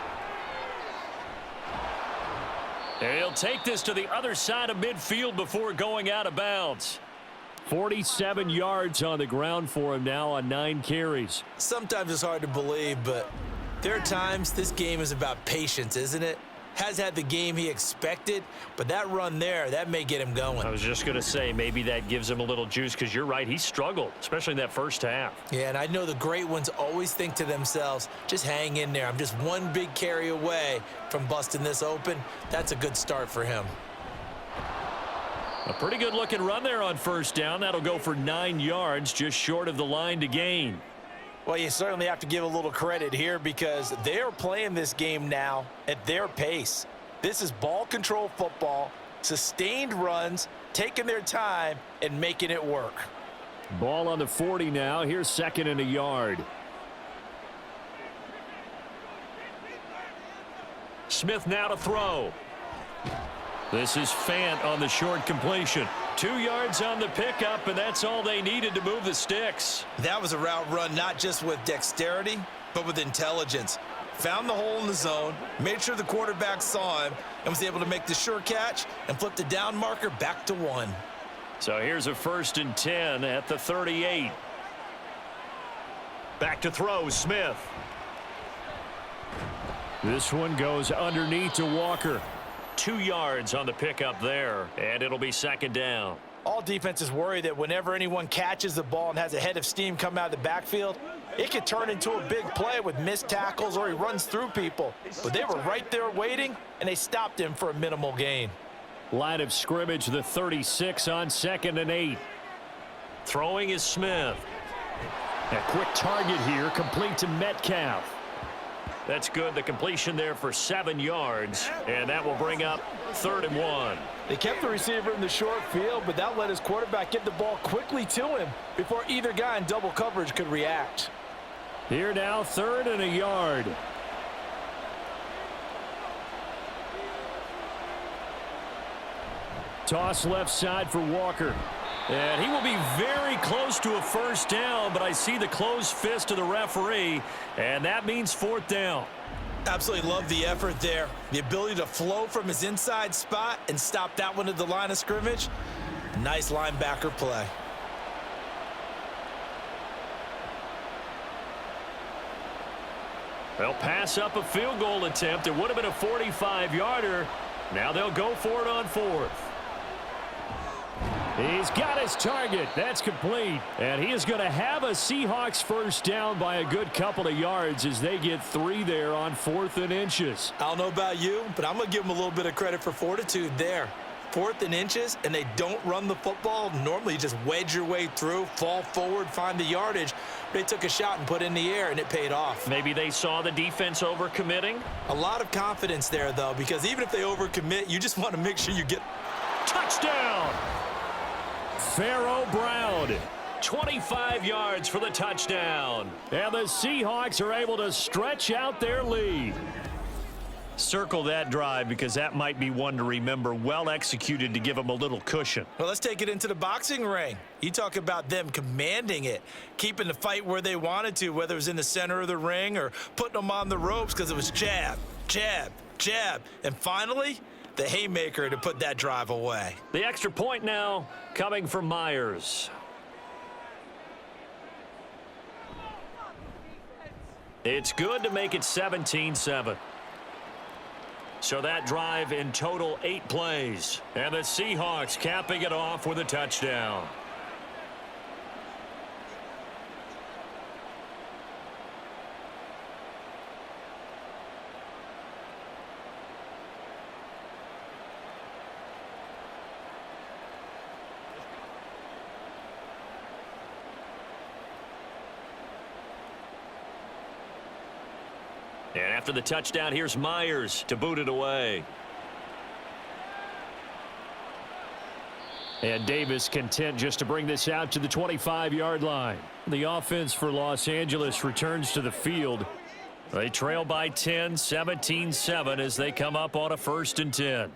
And he'll take this to the other side of midfield before going out of bounds. 47 yards on the ground for him now on 9 carries. Sometimes it's hard to believe, but there are times this game is about patience, isn't it? Has had the game he expected, but that run there, that may get him going. I was just going to say, maybe that gives him a little juice, because you're right, he struggled, especially in that first half. Yeah, and I know the great ones always think to themselves, just hang in there. I'm just one big carry away from busting this open. That's a good start for him. A pretty good-looking run there on 1st down. That'll go for 9 yards, just short of the line to gain. Well, you certainly have to give a little credit here because they're playing this game now at their pace. This is ball control football, sustained runs, taking their time and making it work. Ball on the 40 now. Here's 2nd and a yard. Smith now to throw. This is Fant on the short completion. 2 yards on the pickup, and that's all they needed to move the sticks. That was a route run not just with dexterity, but with intelligence. Found the hole in the zone, made sure the quarterback saw him, and was able to make the sure catch and flip the down marker back to 1. So here's a 1st and 10 at the 38. Back to throw, Smith. This one goes underneath to Walker. 2 yards on the pickup there, and it'll be 2nd down. All defenses worry that whenever anyone catches the ball and has a head of steam come out of the backfield, it could turn into a big play with missed tackles or he runs through people. But they were right there waiting, and they stopped him for a minimal gain. Line of scrimmage, the 36 on 2nd and 8. Throwing is Smith. A quick target here, complete to Metcalf. That's good. The completion there for 7 yards, and that will bring up 3rd and 1. They kept the receiver in the short field, but that let his quarterback get the ball quickly to him before either guy in double coverage could react. Here now, 3rd and a yard. Toss left side for Walker. And he will be very close to a 1st down, but I see the closed fist of the referee, and that means 4th down. Absolutely love the effort there. The ability to flow from his inside spot and stop that one at the line of scrimmage. Nice linebacker play. They'll pass up a field goal attempt. It would have been a 45-yarder. Now they'll go for it on 4th. He's got his target. That's complete. And he is going to have a Seahawks 1st down by a good couple of yards as they get 3 there on 4th and inches. I don't know about you, but I'm going to give them a little bit of credit for fortitude there. 4th and inches, and they don't run the football. Normally, you just wedge your way through, fall forward, find the yardage. They took a shot and put it in the air, and it paid off. Maybe they saw the defense overcommitting. A lot of confidence there, though, because even if they overcommit, you just want to make sure you get... Touchdown! Pharaoh Brown, 25 yards for the touchdown. And the Seahawks are able to stretch out their lead. Circle that drive because that might be one to remember. Well executed to give them a little cushion. Well, let's take it into the boxing ring. You talk about them commanding it, keeping the fight where they wanted to, whether it was in the center of the ring or putting them on the ropes because it was jab, jab, jab. And finally, the haymaker to put that drive away. The extra point now coming from Myers. It's good to make it 17-7. So that drive in total 8 plays. And the Seahawks capping it off with a touchdown. And after the touchdown, here's Myers to boot it away. And Davis content just to bring this out to the 25-yard line. The offense for Los Angeles returns to the field. They trail by 10, 17-7 as they come up on a 1st and 10.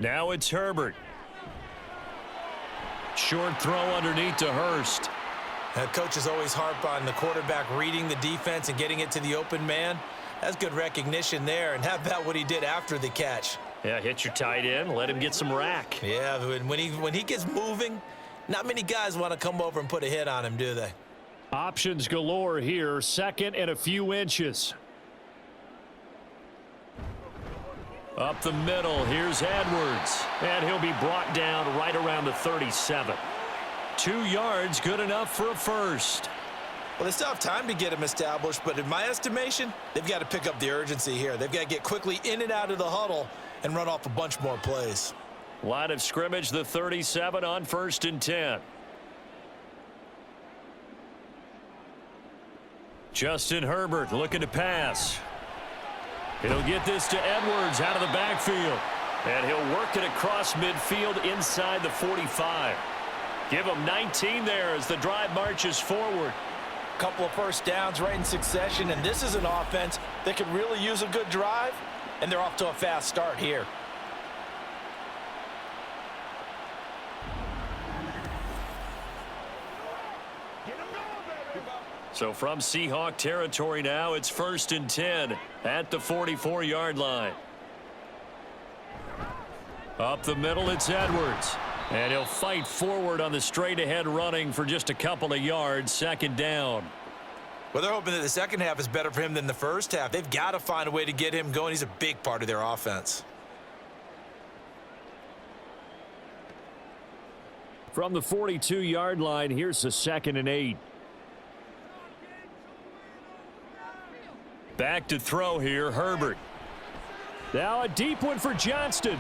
Now it's Herbert. Short throw underneath to Hurst. Coaches always harp on the quarterback reading the defense and getting it to the open man. That's good recognition there. And how about what he did after the catch? Yeah, hit your tight end, let him get some rack. Yeah, when he gets moving, not many guys want to come over and put a hit on him, do they? Options galore here. 2nd and a few inches. Up the middle, here's Edwards. And he'll be brought down right around the 37. 2 yards, good enough for a first. Well, they still have time to get him established, but in my estimation, they've got to pick up the urgency here. They've got to get quickly in and out of the huddle and run off a bunch more plays. Line of scrimmage, the 37 on 1st and 10. Justin Herbert looking to pass. He'll get this to Edwards out of the backfield. And he'll work it across midfield inside the 45. Give him 19 there as the drive marches forward. Couple of first downs right in succession, and this is an offense that could really use a good drive, and they're off to a fast start here. So from Seahawk territory now, it's 1st and 10 at the 44-yard line. Up the middle, it's Edwards. And he'll fight forward on the straight-ahead running for just a couple of yards, 2nd down. Well, they're hoping that the second half is better for him than the first half. They've got to find a way to get him going. He's a big part of their offense. From the 42-yard line, here's the 2nd and 8. Back to throw here, Herbert. Now a deep one for Johnston.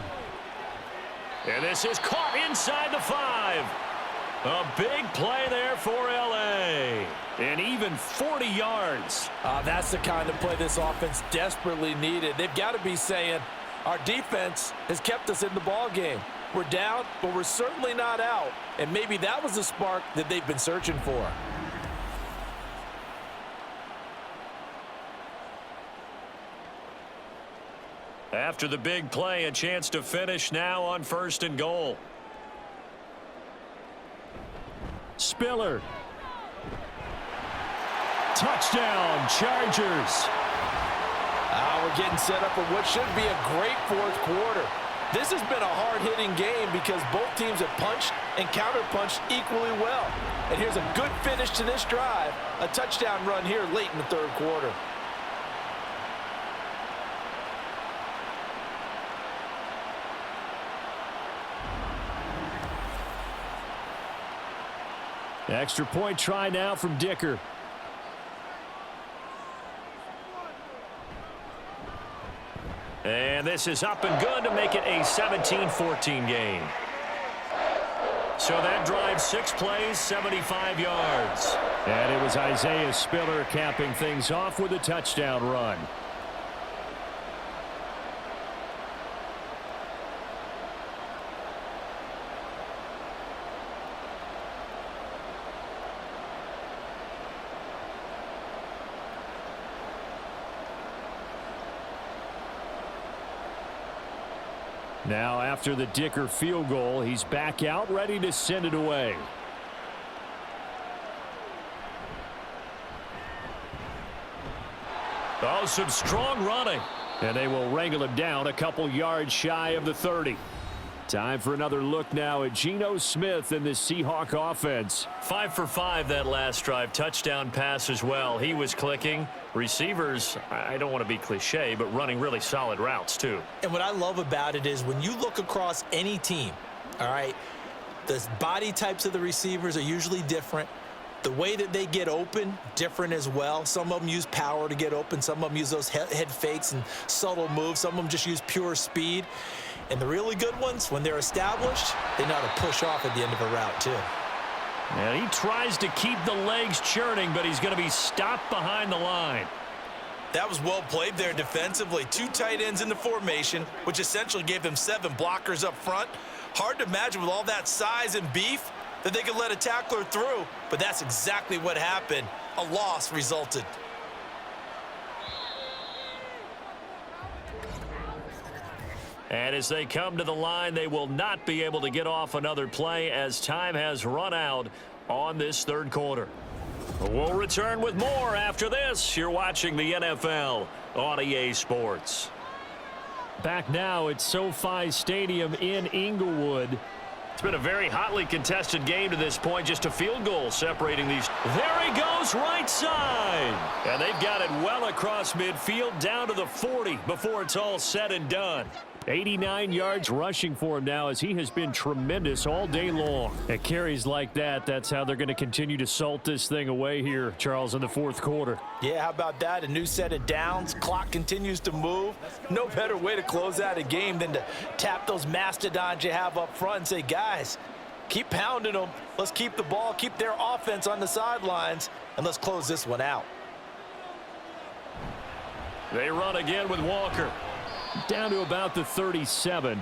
And this is caught inside the 5. A big play there for L.A. And even 40 yards. That's the kind of play this offense desperately needed. They've got to be saying, our defense has kept us in the ball game. We're down, but we're certainly not out. And maybe that was the spark that they've been searching for. After the big play, a chance to finish now on 1st and goal. Spiller. Touchdown, Chargers. We're getting set up for what should be a great 4th quarter. This has been a hard-hitting game because both teams have punched and counterpunched equally well. And here's a good finish to this drive, a touchdown run here late in the 3rd quarter. Extra point try now from Dicker. And this is up and good to make it a 17-14 game. So that drive, 6 plays, 75 yards. And it was Isaiah Spiller capping things off with a touchdown run. Now after the Dicker field goal, he's back out ready to send it away. Oh, some strong running. And they will wrangle him down a couple yards shy of the 30. Time for another look now at Geno Smith and the Seahawk offense. 5 for 5 that last drive. Touchdown pass as well. He was clicking. Receivers, I don't want to be cliche, but running really solid routes too. And what I love about it is when you look across any team, all right, the body types of the receivers are usually different. The way that they get open, different as well. Some of them use power to get open. Some of them use those head fakes and subtle moves. Some of them just use pure speed. And the really good ones, when they're established, they know how to push off at the end of a route too. And he tries to keep the legs churning, but he's going to be stopped behind the line. That was well played there defensively. 2 tight ends in the formation, which essentially gave them 7 blockers up front. Hard to imagine with all that size and beef that they could let a tackler through, but that's exactly what happened. A loss resulted. And as they come to the line, they will not be able to get off another play as time has run out on this third quarter. We'll return with more after this. You're watching the NFL on EA Sports. Back now at SoFi Stadium in Inglewood. It's been a very hotly contested game to this point. Just a field goal separating these. There he goes, right side. And they've got it well across midfield down to the 40 before it's all said and done. 89 yards rushing for him now as he has been tremendous all day long. At carries like that, that's how they're going to continue to salt this thing away here, Charles, in the fourth quarter. Yeah, how about that? A new set of downs. Clock continues to move. No better way to close out a game than to tap those mastodons you have up front and say, guys, keep pounding them. Let's keep the ball, keep their offense on the sidelines, and let's close this one out. They run again with Walker. Down to about the 37.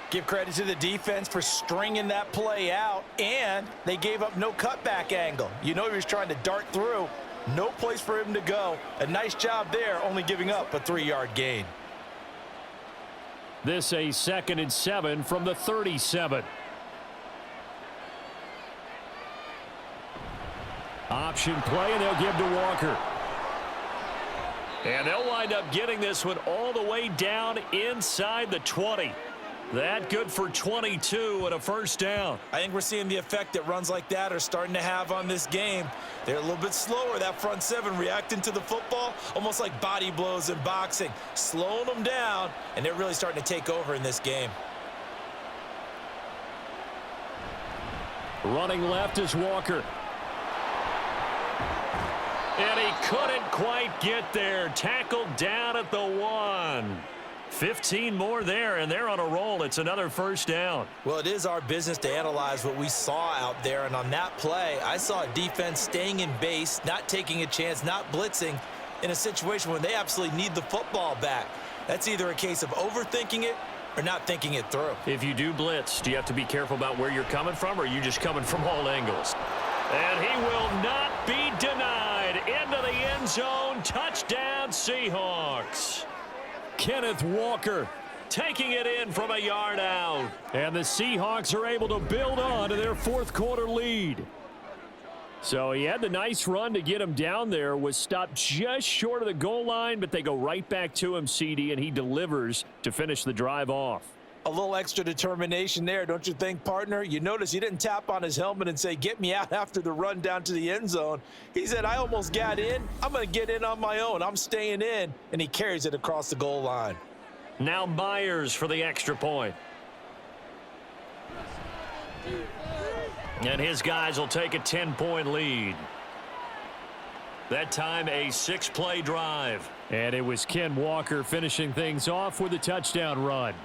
Give credit to the defense for stringing that play out, and they gave up no cutback angle. You know he was trying to dart through. No place for him to go. A nice job there, only giving up a 3-yard gain. This a 2nd and 7 from the 37. Option play, and they'll give to Walker. And they'll wind up getting this one all the way down inside the 20. That good for 22 and a first down. I think we're seeing the effect that runs like that are starting to have on this game. They're a little bit slower, that front 7 reacting to the football, almost like body blows in boxing, slowing them down, and they're really starting to take over in this game. Running left is Walker. And he couldn't quite get there. Tackled down at the 1. 15 more there, and they're on a roll. It's another first down. Well, it is our business to analyze what we saw out there, and on that play, I saw a defense staying in base, not taking a chance, not blitzing in a situation when they absolutely need the football back. That's either a case of overthinking it or not thinking it through. If you do blitz, do you have to be careful about where you're coming from, or are you just coming from all angles? And he will not be denied. Into the end zone. Touchdown, Seahawks. Kenneth Walker taking it in from a yard out. And the Seahawks are able to build on to their fourth quarter lead. So he had the nice run to get him down there, was stopped just short of the goal line, but they go right back to him, CD, and he delivers to finish the drive off. A little extra determination there, don't you think, partner? You notice he didn't tap on his helmet and say, get me out after the run down to the end zone. He said, I almost got in. I'm going to get in on my own. I'm staying in. And he carries it across the goal line. Now Myers for the extra point. And his guys will take a 10-point lead. That time a 6-play drive. And it was Ken Walker finishing things off with a touchdown run.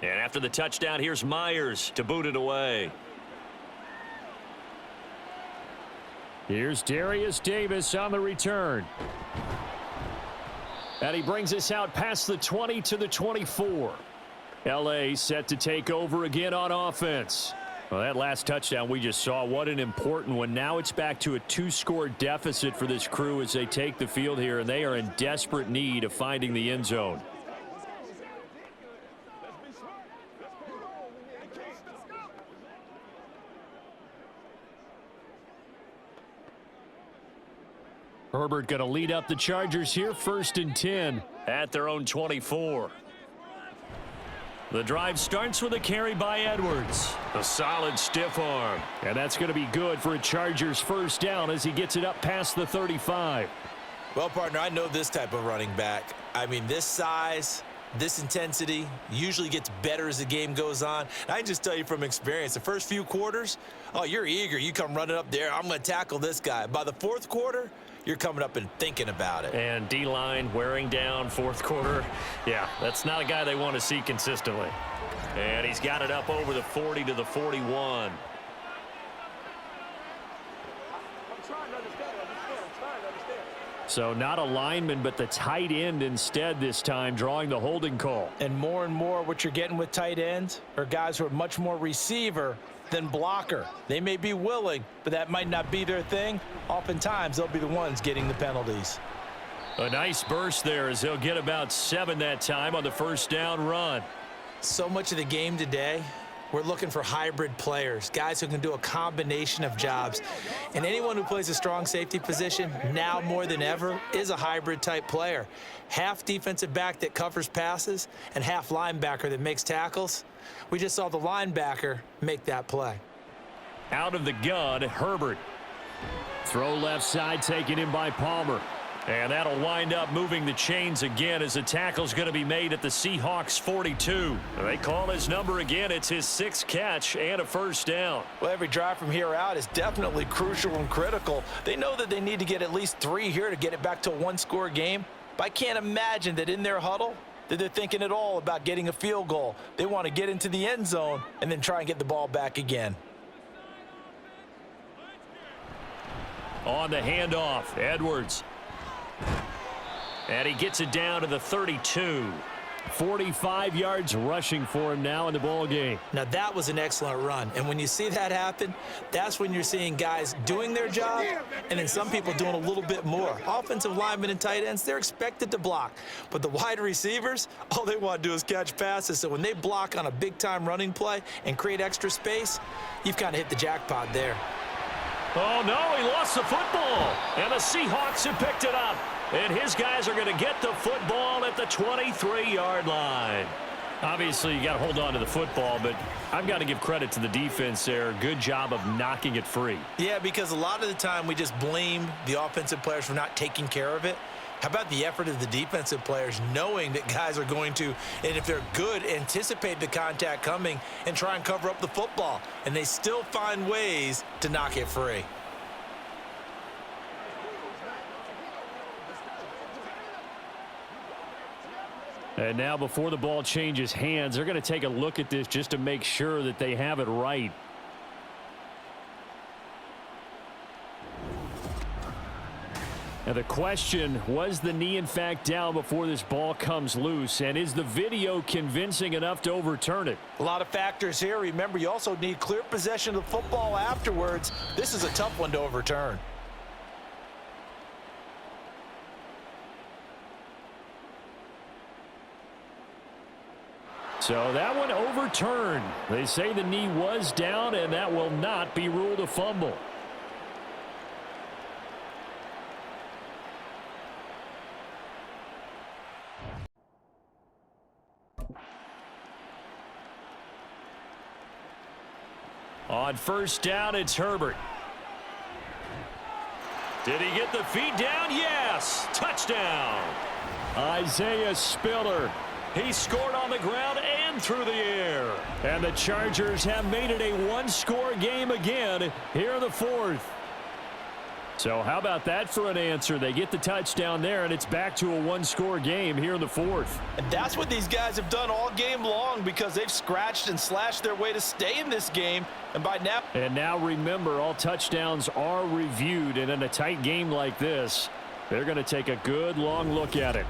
And after the touchdown, here's Myers to boot it away. Here's Darius Davis on the return. And he brings us out past the 20 to the 24. L.A. set to take over again on offense. Well, that last touchdown we just saw, what an important one. Now it's back to a 2-score deficit for this crew as they take the field here, and they are in desperate need of finding the end zone. Herbert going to lead up the Chargers here, 1st and 10 at their own 24. The drive starts with a carry by Edwards. A solid stiff arm. And that's going to be good for a Chargers first down as he gets it up past the 35. Well, partner, I know this type of running back. I mean, this size, this intensity usually gets better as the game goes on. And I can just tell you from experience, the first few quarters, oh, you're eager. You come running up there. I'm going to tackle this guy. By the 4th quarter, you're coming up and thinking about it. And D-line wearing down 4th quarter. Yeah, that's not a guy they want to see consistently. And he's got it up over the 40 to the 41. So not a lineman, but the tight end instead this time, drawing the holding call. And more what you're getting with tight ends are guys who are much more receiver than blocker. They may be willing, but that might not be their thing. Oftentimes, they'll be the ones getting the penalties. A nice burst there as he'll get about 7 that time on the first down run. So much of the game today, we're looking for hybrid players, guys who can do a combination of jobs. And anyone who plays a strong safety position, now more than ever, is a hybrid type player. Half defensive back that covers passes and half linebacker that makes tackles. We just saw the linebacker make that play. Out of the gun, Herbert. Throw left side taken in by Palmer. And that'll wind up moving the chains again as the tackle's going to be made at the Seahawks 42. They call his number again. It's his 6th catch and a first down. Well, every drive from here out is definitely crucial and critical. They know that they need to get at least 3 here to get it back to a 1-score game. But I can't imagine that in their huddle that they're thinking at all about getting a field goal. They want to get into the end zone and then try and get the ball back again. On the handoff, Edwards. And he gets it down to the 32. 45 yards rushing for him now in the ball game. Now that was an excellent run, and when you see that happen, that's when you're seeing guys doing their job and then some people doing a little bit more. Offensive linemen and tight ends, they're expected to block, but the wide receivers, all they want to do is catch passes. So when they block on a big-time running play and create extra space, you've kind of hit the jackpot there. Oh, no, he lost the football. And the Seahawks have picked it up. And his guys are going to get the football at the 23-yard line. Obviously, you got to hold on to the football, but I've got to give credit to the defense there. Good job of knocking it free. Yeah, because a lot of the time we just blame the offensive players for not taking care of it. How about the effort of the defensive players knowing that guys are going to, and if they're good, anticipate the contact coming and try and cover up the football. And they still find ways to knock it free. And now before the ball changes hands, they're going to take a look at this just to make sure that they have it right. Now the question, was the knee in fact down before this ball comes loose? And is the video convincing enough to overturn it? A lot of factors here. Remember, you also need clear possession of the football afterwards. This is a tough one to overturn. So that one overturned. They say the knee was down, and that will not be ruled a fumble. On first down, it's Herbert. Did he get the feet down? Yes. Touchdown. Isaiah Spiller. He scored on the ground and through the air. And the Chargers have made it a one-score game again here in the fourth. So how about that for an answer? They get the touchdown there, and it's back to a one-score game here in the fourth. And that's what these guys have done all game long because they've scratched and slashed their way to stay in this game. And by now... And now remember, all touchdowns are reviewed, and in a tight game like this, they're going to take a good long look at it.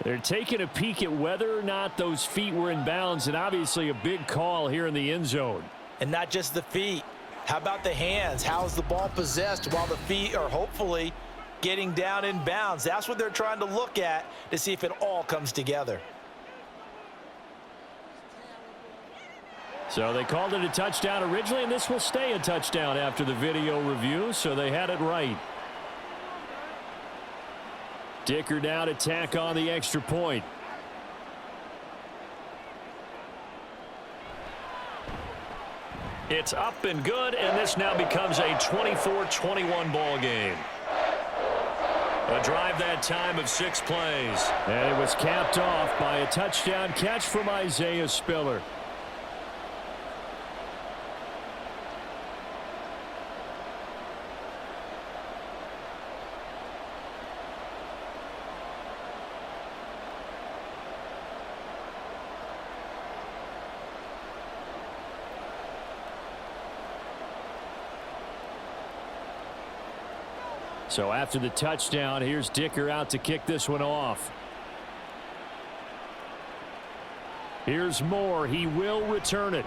They're taking a peek at whether or not those feet were in bounds, and obviously a big call here in the end zone. And not just the feet. How about the hands? How's the ball possessed while the feet are hopefully getting down in bounds? That's what they're trying to look at to see if it all comes together. So they called it a touchdown originally, and this will stay a touchdown after the video review, so they had it right. Dicker now to tack on the extra point. It's up and good, and this now becomes a 24-21 ball game. A drive that time of 6 plays. And it was capped off by a touchdown catch from Isaiah Spiller. So after the touchdown, here's Dicker out to kick this one off. Here's Moore. He will return it.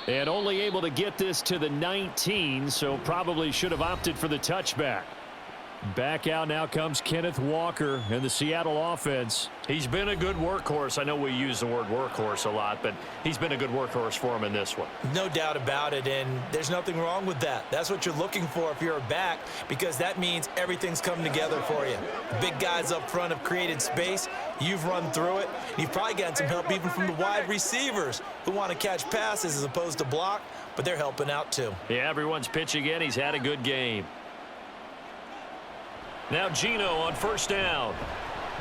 And only able to get this to the 19, so probably should have opted for the touchback. Back out now comes Kenneth Walker and the Seattle offense. He's been a good workhorse. I know we use the word workhorse a lot, but he's been a good workhorse for him in this one. No doubt about it, and there's nothing wrong with that. That's what you're looking for if you're a back, because that means everything's coming together for you. The big guys up front have created space. You've run through it. You've probably gotten some help even from the wide receivers who want to catch passes as opposed to block, but they're helping out too. Yeah, everyone's pitching in. He's had a good game. Now Gino on first down.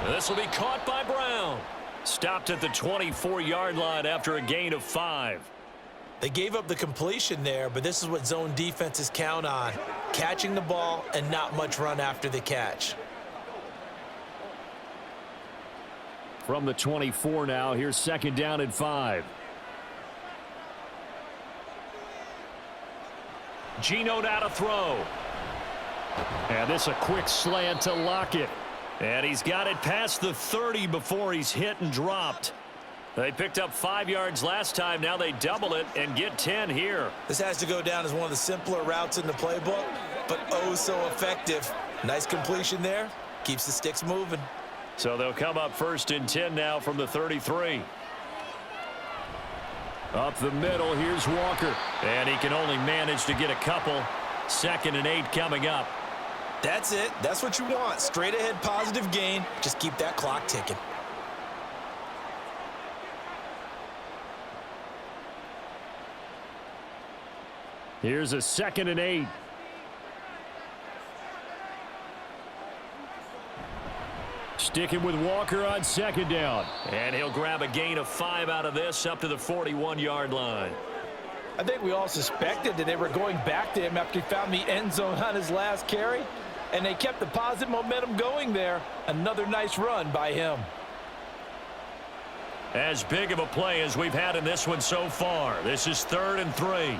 This will be caught by Brown. Stopped at the 24-yard line after a gain of 5. They gave up the completion there, but this is what zone defenses count on. Catching the ball and not much run after the catch. From the 24 now, here's second down and 5. Gino now to throw. And this a quick slant to Lockett. And he's got it past the 30 before he's hit and dropped. They picked up 5 yards last time. Now they double it and get 10 here. This has to go down as one of the simpler routes in the playbook, but oh so effective. Nice completion there. Keeps the sticks moving. So they'll come up first and 10 now from the 33. Up the middle, here's Walker. And he can only manage to get a couple. 2nd and 8 coming up. That's it. That's what you want. Straight ahead positive gain. Just keep that clock ticking. Here's a 2nd and 8. Sticking with Walker on second down. And he'll grab a gain of 5 out of this up to the 41-yard line. I think we all suspected that they were going back to him after he found the end zone on his last carry, and they kept the positive momentum going there. Another nice run by him. As big of a play as we've had in this one so far. This is 3rd and 3.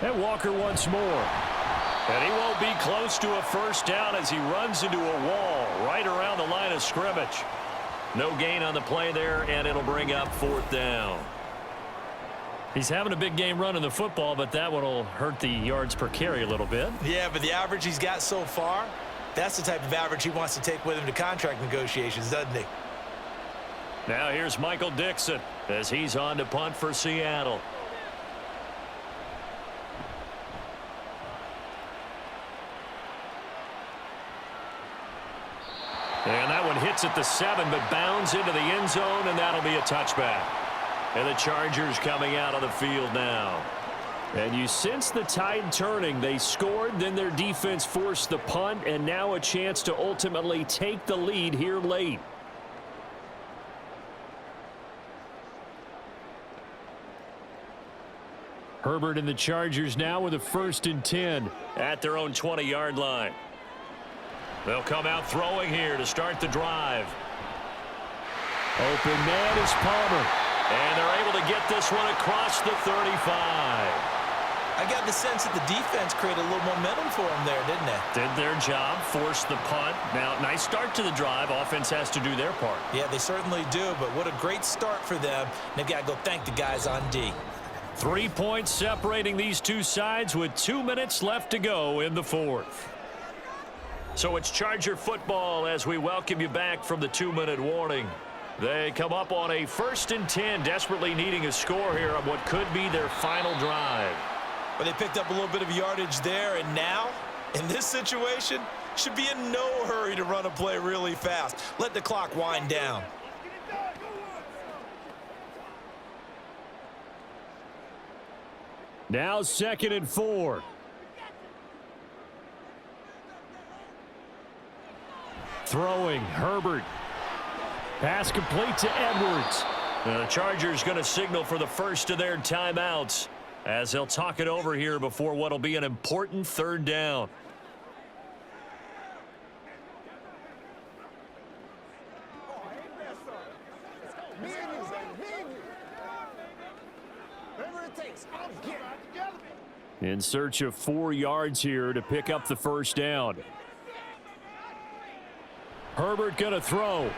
And Walker once more. And he won't be close to a first down as he runs into a wall right around the line of scrimmage. No gain on the play there, and it'll bring up 4th down. He's having a big game running the football, but that one will hurt the yards per carry a little bit. Yeah, but the average he's got so far, that's the type of average he wants to take with him to contract negotiations, doesn't he? Now here's Michael Dixon as he's on to punt for Seattle. And that one hits at the 7, but bounds into the end zone, and that'll be a touchback. And the Chargers coming out on the field now. And you sense the tide turning. They scored, then their defense forced the punt, and now a chance to ultimately take the lead here late. Herbert and the Chargers now with a 1st and 10 at their own 20-yard line. They'll come out throwing here to start the drive. Open man is Palmer. And they're able to get this one across the 35. I got the sense that the defense created a little momentum for them there, didn't they? Did their job, forced the punt. Now, nice start to the drive. Offense has to do their part. Yeah, they certainly do, but what a great start for them. They've got to go thank the guys on D. 3 points separating these two sides with 2 minutes left to go in the fourth. So it's Charger football as we welcome you back from the 2-minute warning. They come up on a 1st and 10, desperately needing a score here on what could be their final drive. Well, they picked up a little bit of yardage there, and now, in this situation, should be in no hurry to run a play really fast. Let the clock wind down. Now 2nd and 4. Throwing, Herbert. Pass complete to Edwards. The Chargers going to signal for the first of their timeouts as they'll talk it over here before what will be an important 3rd down. In search of 4 yards here to pick up the 1st down. Herbert going to throw.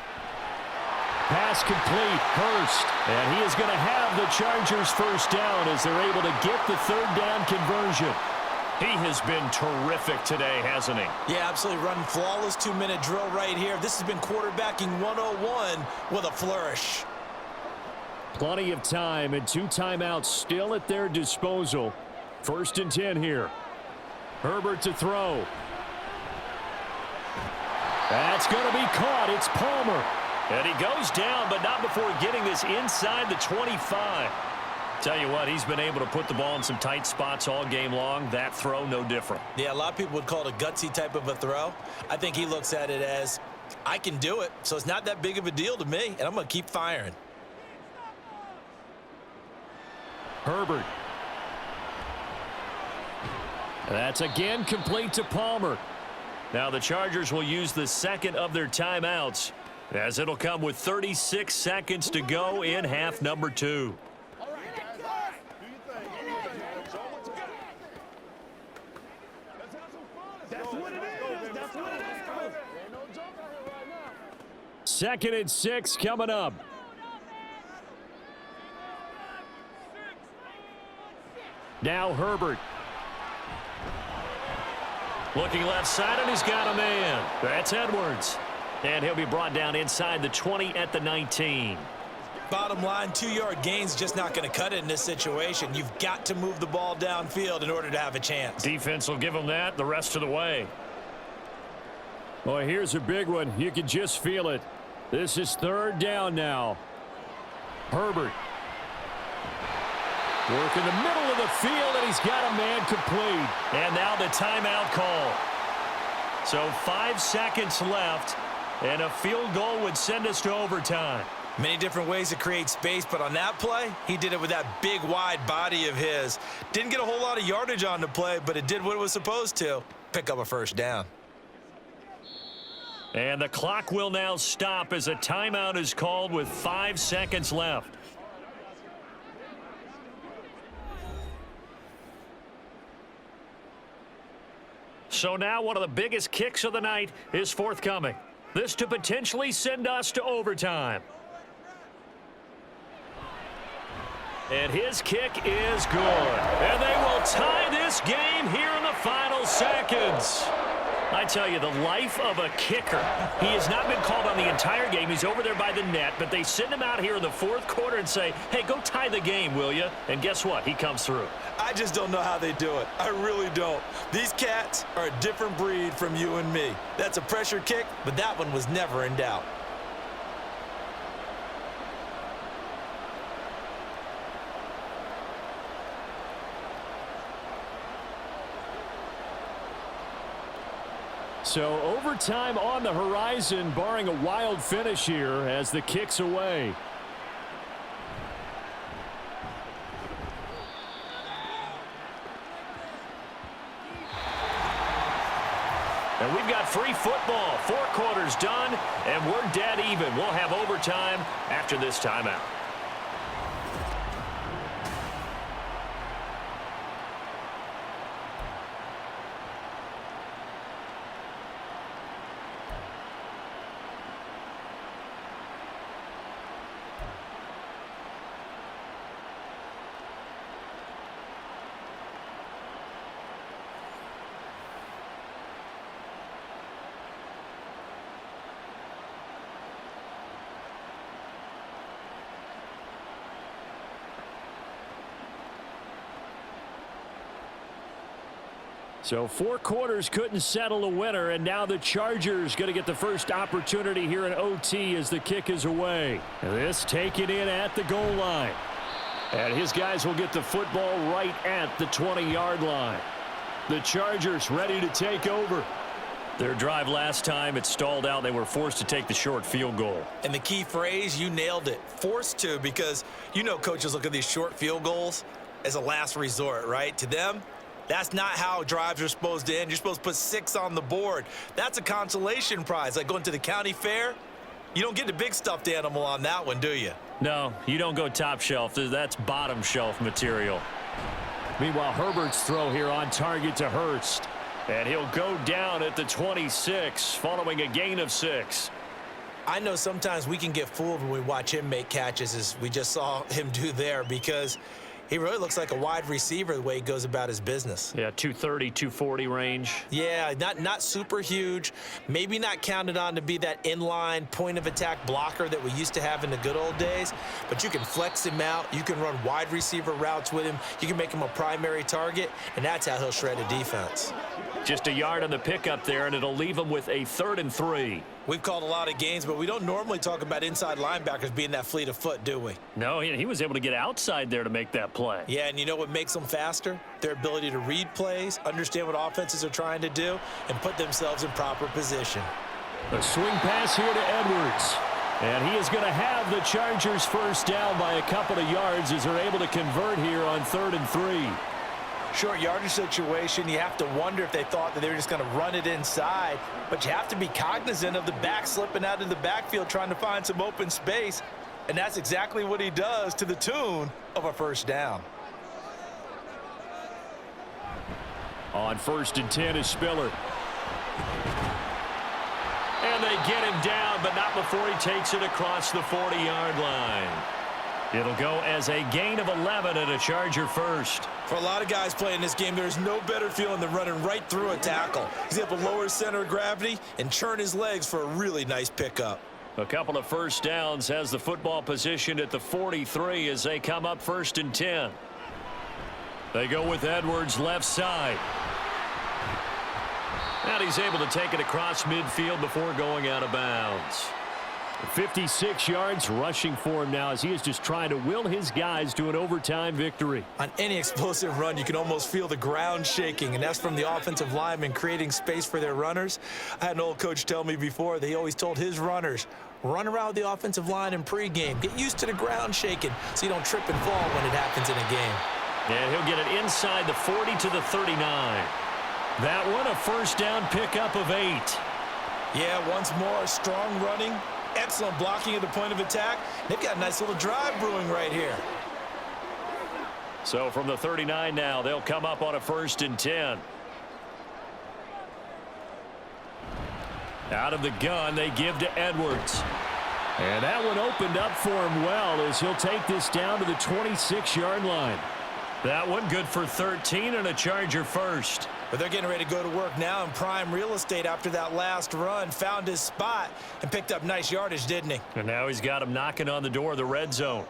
Pass complete, Hurst. And he is going to have the Chargers 1st down as they're able to get the 3rd down conversion. He has been terrific today, hasn't he? Yeah, absolutely. Running flawless 2-minute drill right here. This has been quarterbacking 101 with a flourish. Plenty of time and 2 timeouts still at their disposal. 1st and 10 here. Herbert to throw. That's going to be caught. It's Palmer. And he goes down, but not before getting this inside the 25. Tell you what, he's been able to put the ball in some tight spots all game long. That throw, no different. Yeah, a lot of people would call it a gutsy type of a throw. I think he looks at it as, I can do it, so it's not that big of a deal to me, and I'm going to keep firing. Herbert. That's again complete to Palmer. Now the Chargers will use the 2nd of their timeouts as it'll come with 36 seconds to go in half number 2. Second and 6 coming up. Now Herbert. Looking left side, and he's got a man. That's Edwards. And he'll be brought down inside the 20 at the 19. Bottom line, 2-yard gain's just not going to cut it in this situation. You've got to move the ball downfield in order to have a chance. Defense will give them that the rest of the way. Well, here's a big one. You can just feel it. This is 3rd down now. Herbert. Work in the middle of the field, and he's got a man complete. And now the timeout call. So 5 seconds left, and a field goal would send us to overtime. Many different ways to create space, but on that play, he did it with that big, wide body of his. Didn't get a whole lot of yardage on the play, but it did what it was supposed to. Pick up a 1st down. And the clock will now stop as a timeout is called with 5 seconds left. So now one of the biggest kicks of the night is forthcoming. This to potentially send us to overtime. And his kick is good. And they will tie this game here in the final seconds. I tell you, the life of a kicker. He has not been called on the entire game. He's over there by the net, but they send him out here in the 4th quarter and say, hey, go tie the game, will you? And guess what? He comes through. I just don't know how they do it. I really don't. These cats are a different breed from you and me. That's a pressure kick, but that one was never in doubt. So overtime on the horizon, barring a wild finish here as the kick's away. And we've got free football. 4 quarters done, and we're dead even. We'll have overtime after this timeout. So 4 quarters couldn't settle a winner, and now the Chargers going to get the first opportunity here in OT as the kick is away. This taken in at the goal line. And his guys will get the football right at the 20-yard line. The Chargers ready to take over. Their drive last time, it stalled out. They were forced to take the short field goal. And the key phrase, you nailed it, forced to, because you know coaches look at these short field goals as a last resort, right? To them, that's not how drives are supposed to end. You're supposed to put 6 on the board. That's a consolation prize. Like going to the county fair, you don't get the big stuffed animal on that one, do you? No, you don't go top shelf. That's bottom shelf material. Meanwhile, Herbert's throw here on target to Hurst. And he'll go down at the 26 following a gain of 6. I know sometimes we can get fooled when we watch him make catches, as we just saw him do there, because he really looks like a wide receiver the way he goes about his business. Yeah, 230, 240 range. Yeah, not super huge. Maybe not counted on to be that inline point-of-attack blocker that we used to have in the good old days, but you can flex him out. You can run wide receiver routes with him. You can make him a primary target, and that's how he'll shred a defense. Just a yard on the pickup there, and it'll leave him with a 3rd and 3. We've called a lot of games, but we don't normally talk about inside linebackers being that fleet of foot, do we? No, he was able to get outside there to make that play. Yeah, and you know what makes them faster? Their ability to read plays, understand what offenses are trying to do, and put themselves in proper position. A swing pass here to Edwards. And he is going to have the Chargers first down by a couple of yards as they're able to convert here on 3rd and 3. Short yardage situation, you have to wonder if they thought that they were just going to run it inside, but you have to be cognizant of the back slipping out of the backfield trying to find some open space, and that's exactly what he does to the tune of a first down. On 1st and 10 is Spiller. And they get him down, but not before he takes it across the 40-yard line. It'll go as a gain of 11 and a Charger first. For a lot of guys playing this game, there's no better feeling than running right through a tackle. He's able to lower his center of gravity and churn his legs for a really nice pickup. A couple of first downs, has the football positioned at the 43 as they come up 1st and 10. They go with Edwards left side. And he's able to take it across midfield before going out of bounds. 56 yards rushing for him now as he is just trying to will his guys to an overtime victory. On any explosive run, you can almost feel the ground shaking, and that's from the offensive linemen creating space for their runners. I had an old coach tell me before, they always told his runners, run around the offensive line in pregame. Get used to the ground shaking so you don't trip and fall when it happens in a game. And he'll get it inside the 40 to the 39. That one a first down pickup of 8. Yeah, once more, strong running. Excellent blocking at the point of attack. They've got a nice little drive brewing right here. So from the 39 now, they'll come up on a 1st and 10. Out of the gun, they give to Edwards. And that one opened up for him well as he'll take this down to the 26-yard line. That one good for 13 and a Charger first. But they're getting ready to go to work now in prime real estate after that last run. Found his spot and picked up nice yardage, didn't he? And now he's got him knocking on the door of the red zone.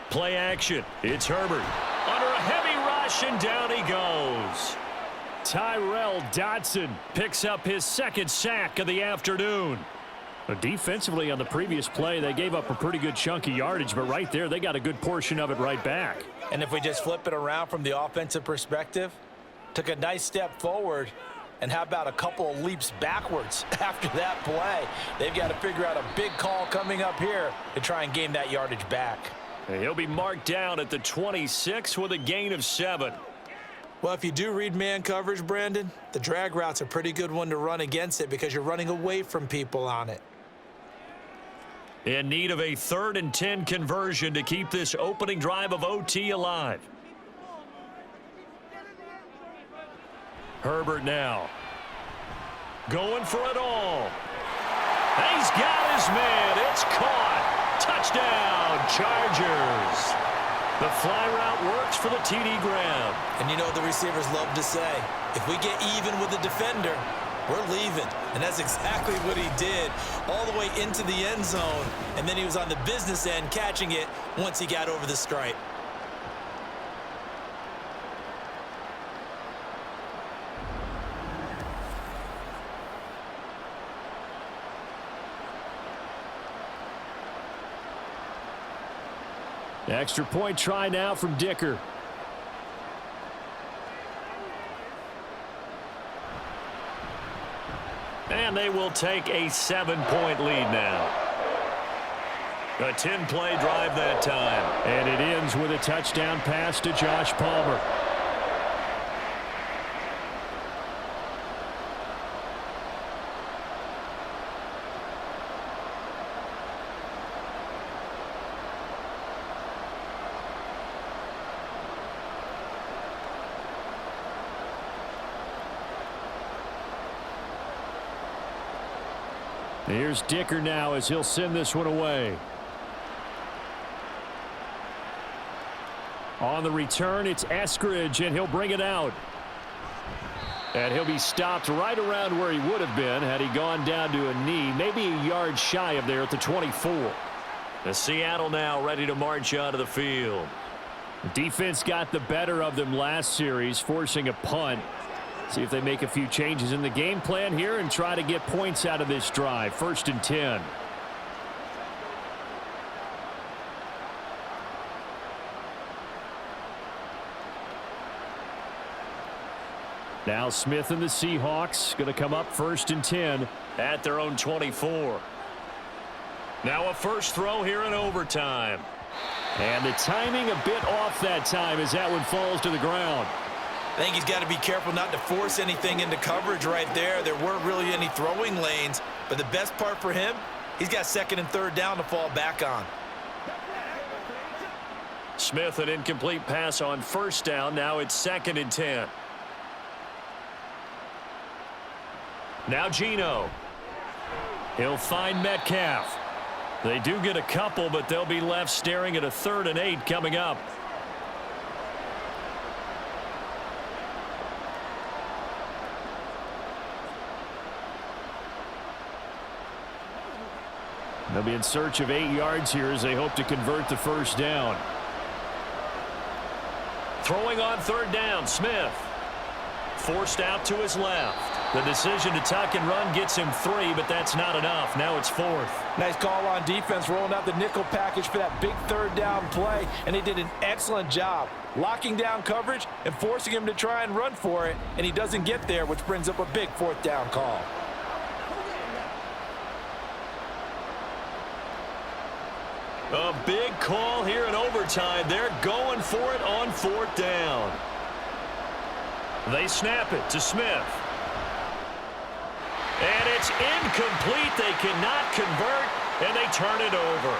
Play action. It's Herbert. Under a heavy rush, and down he goes. Tyrell Dodson picks up his 2nd sack of the afternoon. Defensively on the previous play, they gave up a pretty good chunk of yardage, but right there, they got a good portion of it right back. And if we just flip it around from the offensive perspective, took a nice step forward, and how about a couple of leaps backwards after that play? They've got to figure out a big call coming up here to try and gain that yardage back. And he'll be marked down at the 26 with a gain of 7. Well, if you do read man coverage, Brandon, the drag route's a pretty good one to run against it because you're running away from people on it. In need of a 3rd and 10 conversion to keep this opening drive of OT alive. Herbert now. Going for it all. He's got his man. It's caught. Touchdown, Chargers. The fly route works for the TD grab. And you know the receivers love to say, if we get even with the defender, we're leaving. And that's exactly what he did, all the way into the end zone. And then he was on the business end catching it once he got over the stripe. Extra point try now from Dicker. And they will take a 7-point lead now. A 10-play drive that time. And it ends with a touchdown pass to Josh Palmer. Here's Dicker now as he'll send this one away. On the return, it's Eskridge, and he'll bring it out. And he'll be stopped right around where he would have been had he gone down to a knee, maybe a yard shy of there at the 24. The Seattle now ready to march onto the field. Defense got the better of them last series, forcing a punt. See if they make a few changes in the game plan here and try to get points out of this drive. 1st and 10. Now Smith and the Seahawks going to come up 1st and 10 at their own 24. Now a first throw here in overtime. And the timing a bit off that time as that one falls to the ground. I think he's got to be careful not to force anything into coverage right there. There weren't really any throwing lanes, but the best part for him, he's got 2nd and 3rd down to fall back on. Smith, an incomplete pass on 1st down. Now it's 2nd and 10. Now Geno. He'll find Metcalf. They do get a couple, but they'll be left staring at a 3rd and 8 coming up. They'll be in search of 8 yards here as they hope to convert the 1st down. Throwing on 3rd down, Smith. Forced out to his left. The decision to tuck and run gets him 3, but that's not enough. Now it's 4th. Nice call on defense, rolling out the nickel package for that big 3rd down play, and they did an excellent job locking down coverage and forcing him to try and run for it, and he doesn't get there, which brings up a big 4th down call. A big call here in overtime. They're going for it on 4th down. They snap it to Smith. And it's incomplete. They cannot convert, and they turn it over.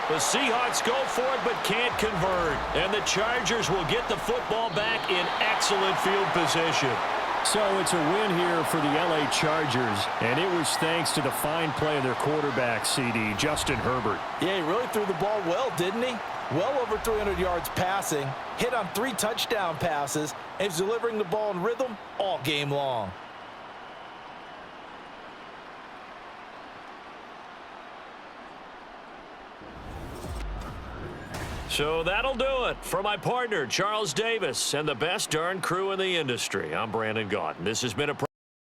The Seahawks go for it but can't convert. And the Chargers will get the football back in excellent field position. So it's a win here for the LA Chargers, and it was thanks to the fine play of their quarterback, CD, Justin Herbert. Yeah, he really threw the ball well, didn't he? Well over 300 yards passing, hit on 3 touchdown passes, and he's delivering the ball in rhythm all game long. So that'll do it for my partner, Charles Davis, and the best darn crew in the industry. I'm Brandon Gaudin. This has been a